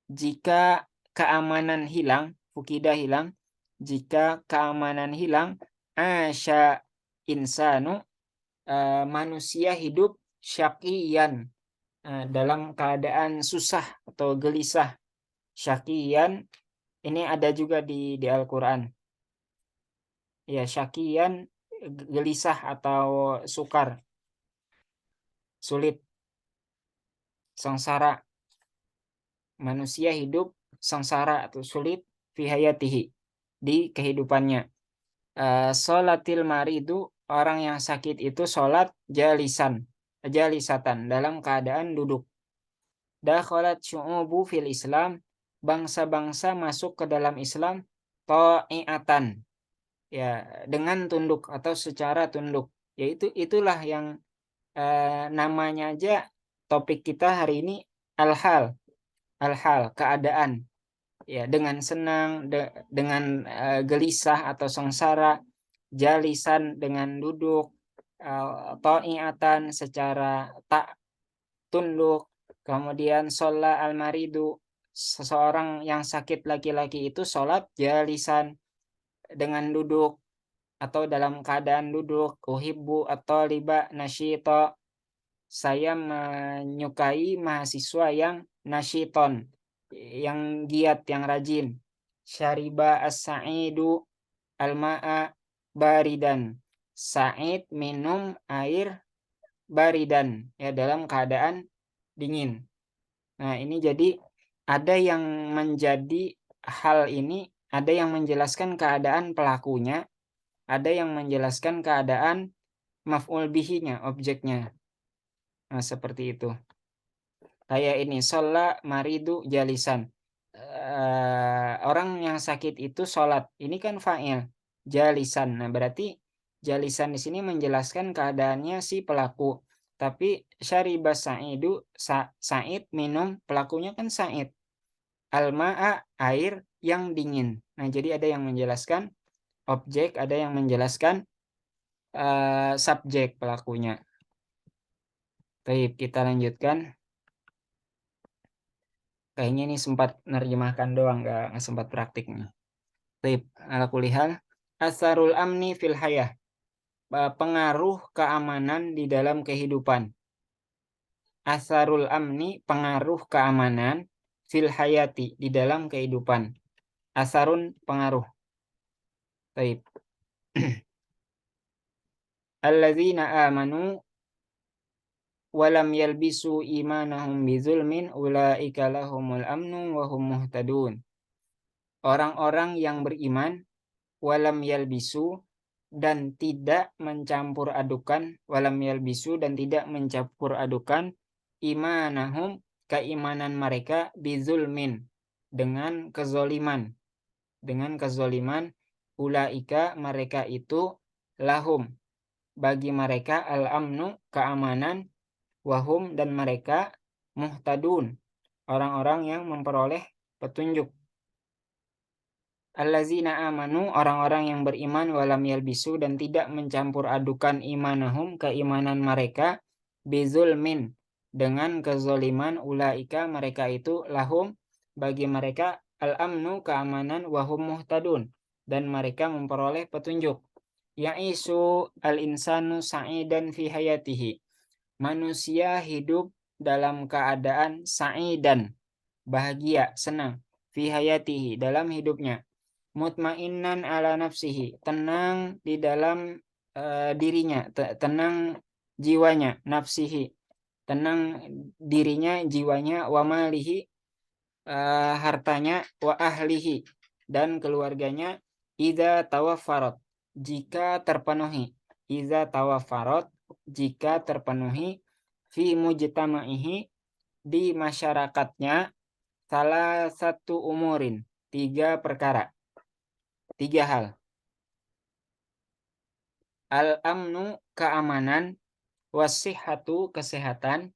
jika keamanan hilang, fukida hilang, jika keamanan hilang, asya insanu, manusia hidup syaqiyan, dalam keadaan susah atau gelisah. Syaqiyan ini ada juga di Al-Qur'an. Ya, syaqiyan gelisah atau sukar, sulit, sengsara. Manusia hidup sengsara atau sulit fi hayatihi, di kehidupannya. Sholatil maridu, orang yang sakit itu sholat jalisatan, dalam keadaan duduk. Dakhalat syu'ubu fil Islam, bangsa-bangsa masuk ke dalam Islam ta'iatan, ya, dengan tunduk atau secara tunduk. Yaitu itulah yang namanya aja topik kita hari ini, al-hal, keadaan. Ya, dengan senang, dengan gelisah atau sengsara, jalisan dengan duduk, ta'iatan secara tak tunduk. Kemudian sholat al-maridu, seseorang yang sakit laki-laki itu sholat jalisan, dengan duduk atau dalam keadaan duduk. Uhibbu at-taliba nasyita, saya menyukai mahasiswa yang nasyiton, yang giat, yang rajin. Syariba as-sa'idu al-ma'a baridan, Sa'id minum air baridan, ya, dalam keadaan dingin. Nah, ini jadi ada yang menjadi hal ini, ada yang menjelaskan keadaan pelakunya, ada yang menjelaskan keadaan maf'ul bihinya, objeknya. Nah, seperti itu. Kayak ini, sholat maridu jalisan. Orang yang sakit itu sholat. Ini kan fa'il, jalisan. Nah, berarti jalisan di sini menjelaskan keadaannya si pelaku. Tapi syariba sa'idu, Sa'id minum, pelakunya kan Sa'id. Al-ma'a, air yang dingin. Nah, jadi ada yang menjelaskan objek, ada yang menjelaskan subjek pelakunya. Baik, kita lanjutkan. Kayaknya ini sempat nerjemahkan doang, nggak sempat praktiknya. Baik, ala kulli hal, asarul amni fil hayah, pengaruh keamanan di dalam kehidupan. Asarul amni, pengaruh keamanan, fil hayati, di dalam kehidupan. Asarun, pengaruh. Baik. Alladzina amanu walam yalbisu imanahum bizulmin ulaika lahumul amnu wa hum muhtadun. Orang-orang yang beriman, walam yalbisu, dan tidak mencampur adukan, walam yalbisu, dan tidak mencampur adukan, imanahum, keimanan mereka, bizulmin, dengan kezoliman, ulaika, mereka itu, lahum, bagi mereka, al-amnu, keamanan, wahum, dan mereka, muhtadun, orang-orang yang memperoleh petunjuk. Allazina amanu, orang-orang yang beriman, walam yalbisu, dan tidak mencampur adukan imanahum, keimanan mereka, bizulmin, dengan kezoliman, ulaika, mereka itu, lahum, bagi mereka, al-amnu, keamanan, wahum muhtadun, dan mereka memperoleh petunjuk. Ya'isu al-insanu sa'idan fi hayatihi, manusia hidup dalam keadaan sa'idan, bahagia, senang, fi hayatihi, dalam hidupnya, mutmainnan ala nafsihi, tenang di dalam dirinya, tenang jiwanya, nafsihi, tenang dirinya, jiwanya, wa malihi, hartanya, wa ahlihi, dan keluarganya, idza tawaffarat, jika terpenuhi, idza tawaffarat, jika terpenuhi, fi mujtama'ihi, di masyarakatnya, salah satu umurin, 3 perkara, 3 hal. Al-amnu, keamanan, wasihhatu, kesehatan,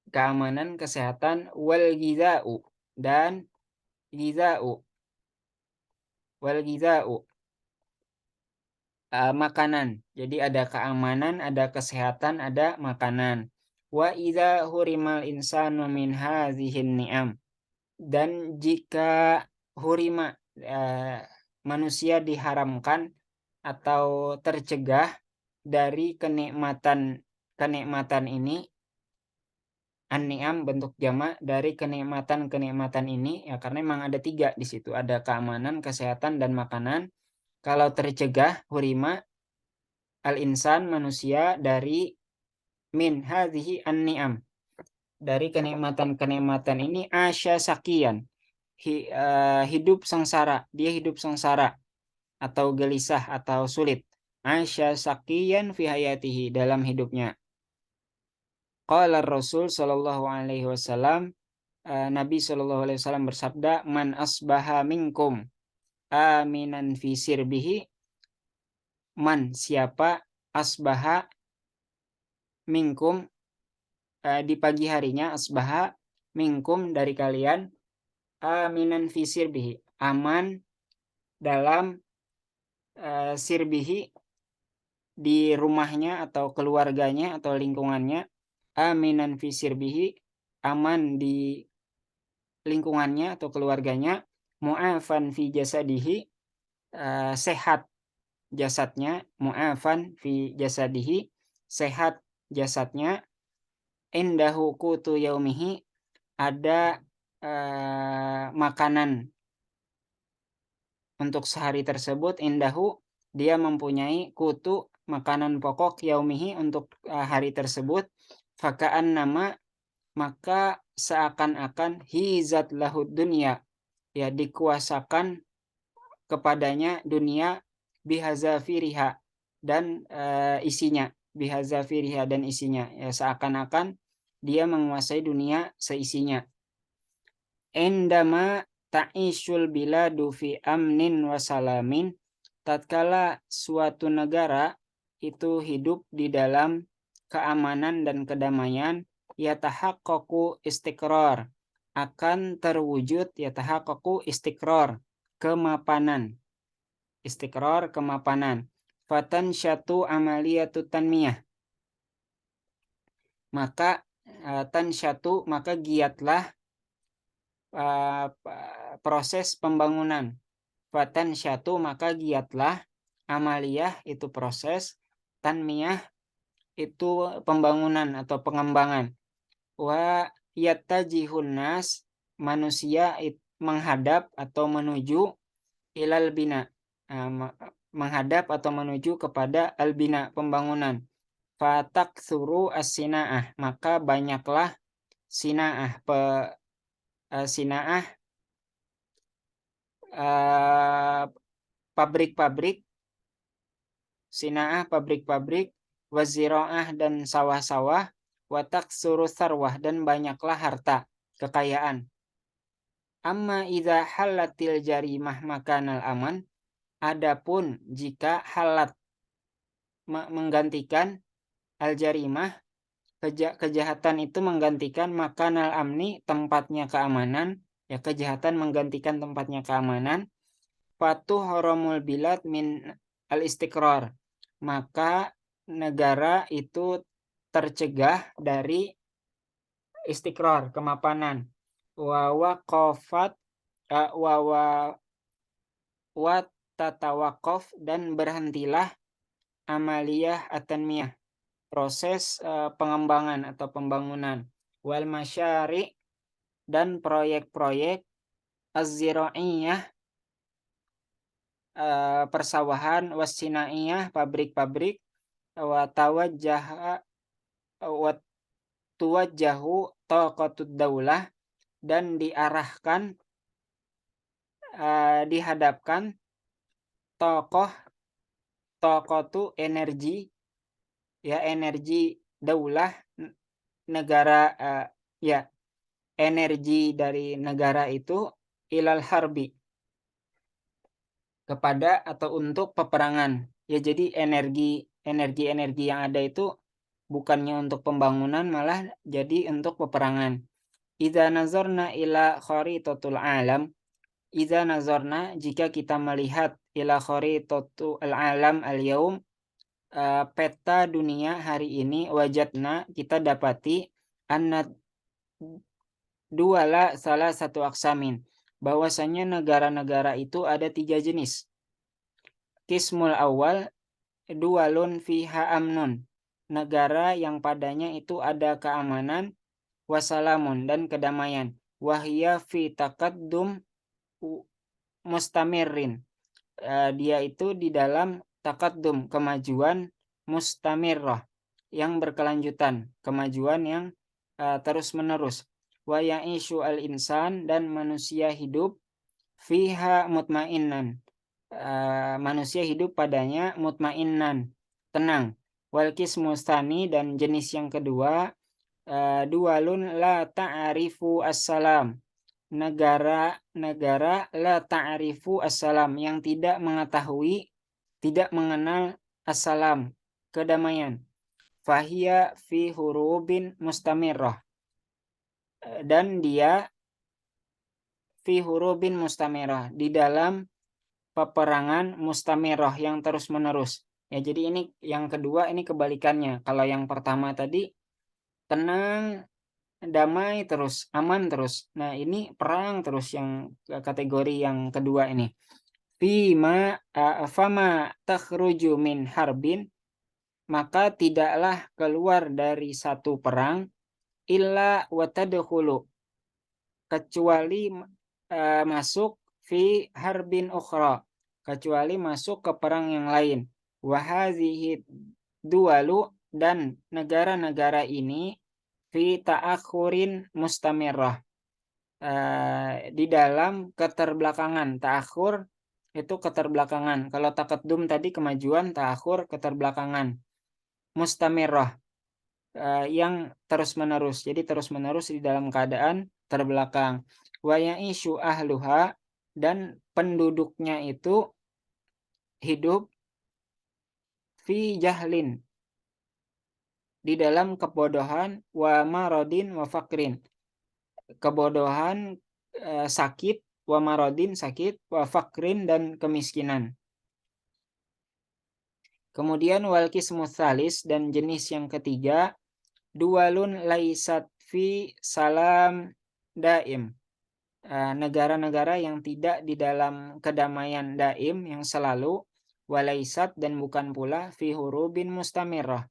keamanan, kesehatan, wal ghidha'u, dan ghidha'u, wal ghidha'u, makanan. Jadi ada keamanan, ada kesehatan, ada makanan. Wa idza hurimal insanu min hadhihin ni'am, dan jika hurima, manusia diharamkan atau tercegah dari kenikmatan ini, an-ni'am bentuk jamak dari kenikmatan ini, ya karena memang ada 3 di situ, ada keamanan, kesehatan, dan makanan. Kalau tercegah hurima al-insan, manusia, dari min hadhihi an-ni'am, dari kenikmatan ini, asya sakian, hidup sengsara, dia hidup sengsara atau gelisah atau sulit. Asya sakian fi hayatihi, dalam hidupnya. Qala Rasul sallallahu alaihi wasallam, Nabi sallallahu alaihi wasallam bersabda, man asbaha minkum aminan fi sirbihi, man, siapa, asbaha, minkum, di pagi harinya, asbaha, minkum, dari kalian, aminan fi sirbihi, aman dalam sirbihi, di rumahnya atau keluarganya atau lingkungannya, aminan fi sirbihi, aman di lingkungannya atau keluarganya, mu'afan fi jasadihi, sehat jasadnya, mu'afan fi jasadihi, sehat jasadnya, indahu qutu yaumihi, ada makanan untuk sehari tersebut, indahu, dia mempunyai kutu, makanan pokok, yaumihi, untuk hari tersebut, faka'an nama, maka seakan-akan hizat lahud dunia, ya dikuasakan kepadanya dunia, bihazafiriha, dan isinya, bihazafiriha, dan isinya, ya seakan-akan dia menguasai dunia seisinya. Endama ta'ishul biladu fi amnin wasalamin, tatkala suatu negara itu hidup di dalam keamanan dan kedamaian, yatahaqqaqu istiqrar, akan terwujud, yatahaqqaqu istiqrar, kemapanan, istiqrar, kemapanan, fatan syatu amaliyatu tanmiyah, maka tansyatu, maka giatlah proses pembangunan, fatan syatu, maka giatlah, amaliyah, itu proses, tanmiyah, itu pembangunan atau pengembangan, wa yattajihun nas, manusia menghadap atau menuju, ilal bina, menghadap atau menuju kepada al-bina, pembangunan, fataktsuru as-sinaah, maka banyaklah sinaah, sinaah, pabrik-pabrik, sinaah, pabrik-pabrik, waziraah, dan sawah-sawah, wataksuru sarwah, dan banyaklah harta, kekayaan. Amma idza halatil jarimah makanal aman, adapun jika halat, menggantikan, al-jarimah, kejahatan itu menggantikan, makanal amni, tempatnya keamanan, ya kejahatan menggantikan tempatnya keamanan, fatuh haramul bilad min al-istiqrar, maka negara itu tercegah dari istiqrar, kemapanan, wa waqafat, wa tatawaqaf, dan berhentilah amaliyah at-tanmiyah, proses pengembangan atau pembangunan, wal masyari' dan proyek-proyek az-ziraiyah persawahan, wasinaiyah pabrik-pabrik, wa tuwajjahu taqatud daulah dan diarahkan dihadapkan taqatu energi, ya energi daulah negara, ya energi dari negara itu ilal harbi kepada atau untuk peperangan. Ya jadi energi yang ada itu bukannya untuk pembangunan, malah jadi untuk peperangan. Idza nazarna ila kharitatul alam, idza nazarna jika kita melihat ila kharitatul alam al-yaum, peta dunia hari ini, wajadna kita dapati anna duala salah satu aksamin, bahwasanya negara-negara itu ada 3 jenis. Qismul awal dualun fiha amnun, negara yang padanya itu ada keamanan, wasalamun dan kedamaian, wahya fi taqaddum mustamirin, dia itu di dalam taqaddum kemajuan, mustamirrah yang berkelanjutan, kemajuan yang terus menerus, wa ya'ishu al insan dan manusia hidup fiha mutmainnan, manusia hidup padanya mutmainnan, tenang, wal qismu tsani dan jenis yang kedua, dualun la ta'rifu assalam, negara-negara la ta'rifu assalam yang tidak mengetahui, tidak mengenal assalam, kedamaian, fahiya fi hurubin mustamirrah, dan dia fi hurubin mustamirrah di dalam peperangan mustamirrah yang terus menerus. Ya jadi ini yang kedua, ini kebalikannya. Kalau yang pertama tadi tenang, damai terus, aman terus. Nah ini perang terus, yang kategori yang kedua ini. Fama takhruju min harbin, maka tidaklah keluar dari satu perang, illa watadkhulu, kecuali masuk fi harbin ukhra, kecuali masuk ke perang yang lain. Wahazihi dualu, dan negara-negara ini fi ta'akhurin mustamirrah, di dalam keterbelakangan. Ta'akhur itu keterbelakangan. Kalau taqaddum tadi kemajuan, ta'akhur keterbelakangan. Mustamirrah, yang terus menerus. Jadi terus menerus di dalam keadaan terbelakang. Wa ya'ishu ahluha, dan penduduknya itu hidup fi jahlin, di dalam kebodohan, wa maradin wa fakrin, kebodohan, sakit, wa maradin sakit, wa fakrin dan kemiskinan. Kemudian wal qismu tsalis, dan jenis yang ketiga, dualun laisat fi salam daim, negara-negara yang tidak di dalam kedamaian daim yang selalu, walaisat dan bukan pula fi hurubin mustamirrah,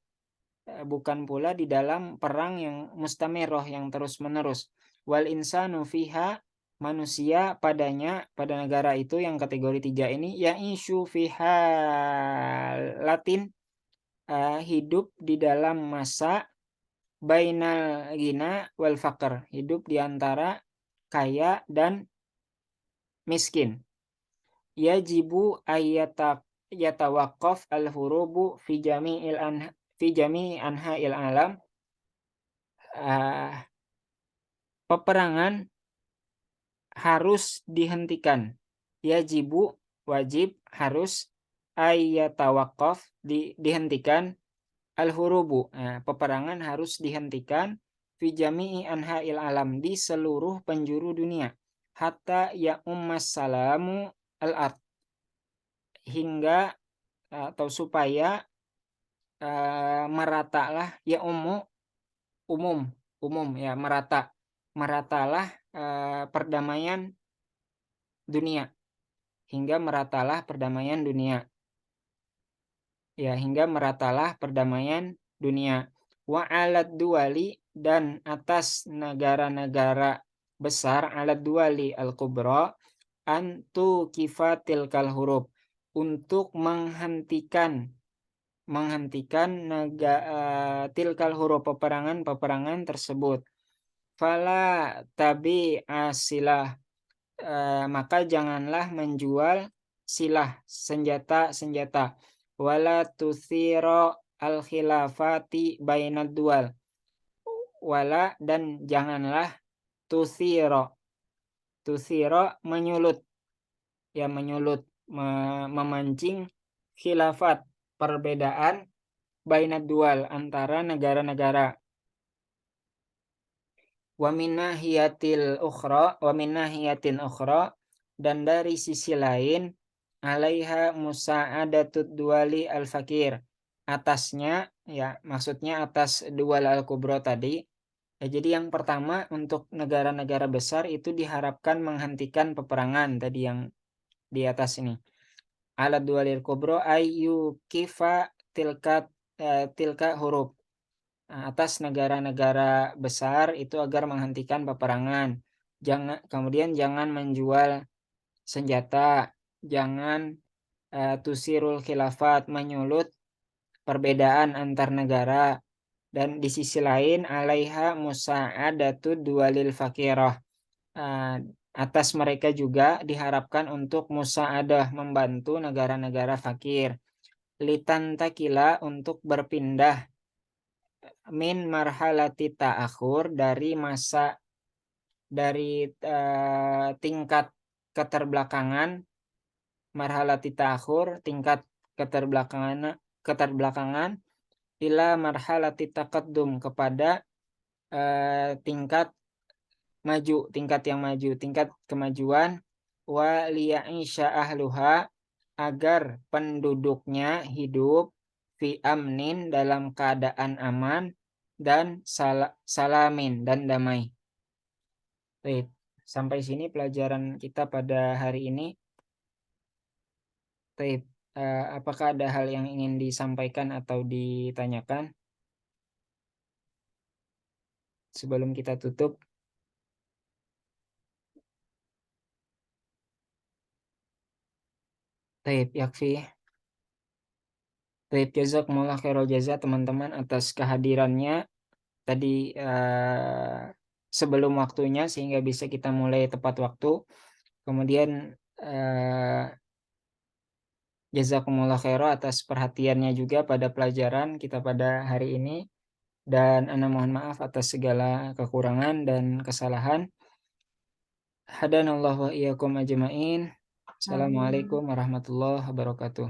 bukan pula di dalam perang yang mustamirrah yang terus menerus, wal insanu fiha, manusia padanya, pada negara itu yang kategori 3 ini, ya'ishu fiha latin, hidup di dalam masa bainal ghina wal faqr, hidup di antara kaya dan miskin. Yajibu yatawaqqaf al-hurubu fi jami'i anha'il alam, peperangan harus dihentikan. Yajibu wajib, harus, ayatawaqqaf dihentikan, al-hurubu, peperangan harus dihentikan, fi jami'i anha'il alam, di seluruh penjuru dunia, hatta ya ummas salamu al-ard, hingga atau supaya meratalah, ya umum ya, meratalah perdamaian dunia, hingga meratalah perdamaian dunia, ya hingga meratalah perdamaian dunia. Wa alad duwali, dan atas negara-negara besar, alad duwali al-kubra, antu kifatil kal huruf, untuk menghentikan tilkal huruf, peperangan tersebut. Fala tabi asilah, maka janganlah menjual silah, senjata. Wala tuthiro al khilafati bainad dual, wala, dan janganlah tuthiro menyulut, memancing khilafat, perbedaan, bainad dual, antara negara-negara. Wa min nahiyatin ukhra, dan dari sisi lain, alaiha musa'adatud duwali al-fakir, atasnya, ya maksudnya atas dual al-kubra tadi. Jadi yang pertama, untuk negara-negara besar itu diharapkan menghentikan peperangan tadi yang di atas ini. Ala dualil kubra ayu kifa tilka huruf, atas negara-negara besar itu agar menghentikan peperangan. Kemudian jangan menjual senjata, jangan tusirul khilafat, menyulut perbedaan antar negara. Dan di sisi lain, alaiha musa'adatu dualil fakirah, atas mereka juga diharapkan untuk musa'adah, membantu negara-negara fakir. Litantakila, untuk berpindah, min marhalati ta'akhur, dari tingkat keterbelakangan, marhalati ta'akhur, tingkat keterbelakangan, ila marhalati taqaddum, kepada tingkat yang maju, tingkat kemajuan. Wa liya'isha ahluha, agar penduduknya hidup fi amnin, dalam keadaan aman, dan salamin, dan damai. Baik, sampai sini pelajaran kita pada hari ini. Baik, apakah ada hal yang ingin disampaikan atau ditanyakan sebelum kita tutup? Baik, yakfi. Baik, jazakumullah khairul jaza teman-teman atas kehadirannya tadi sebelum waktunya, sehingga bisa kita mulai tepat waktu. Kemudian jazakumullah khairan atas perhatiannya juga pada pelajaran kita pada hari ini, dan ana mohon maaf atas segala kekurangan dan kesalahan. Hadanallahu wa iyyakum ajma'in. Assalamualaikum warahmatullahi wabarakatuh.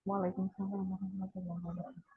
Waalaikumsalam warahmatullahi wabarakatuh.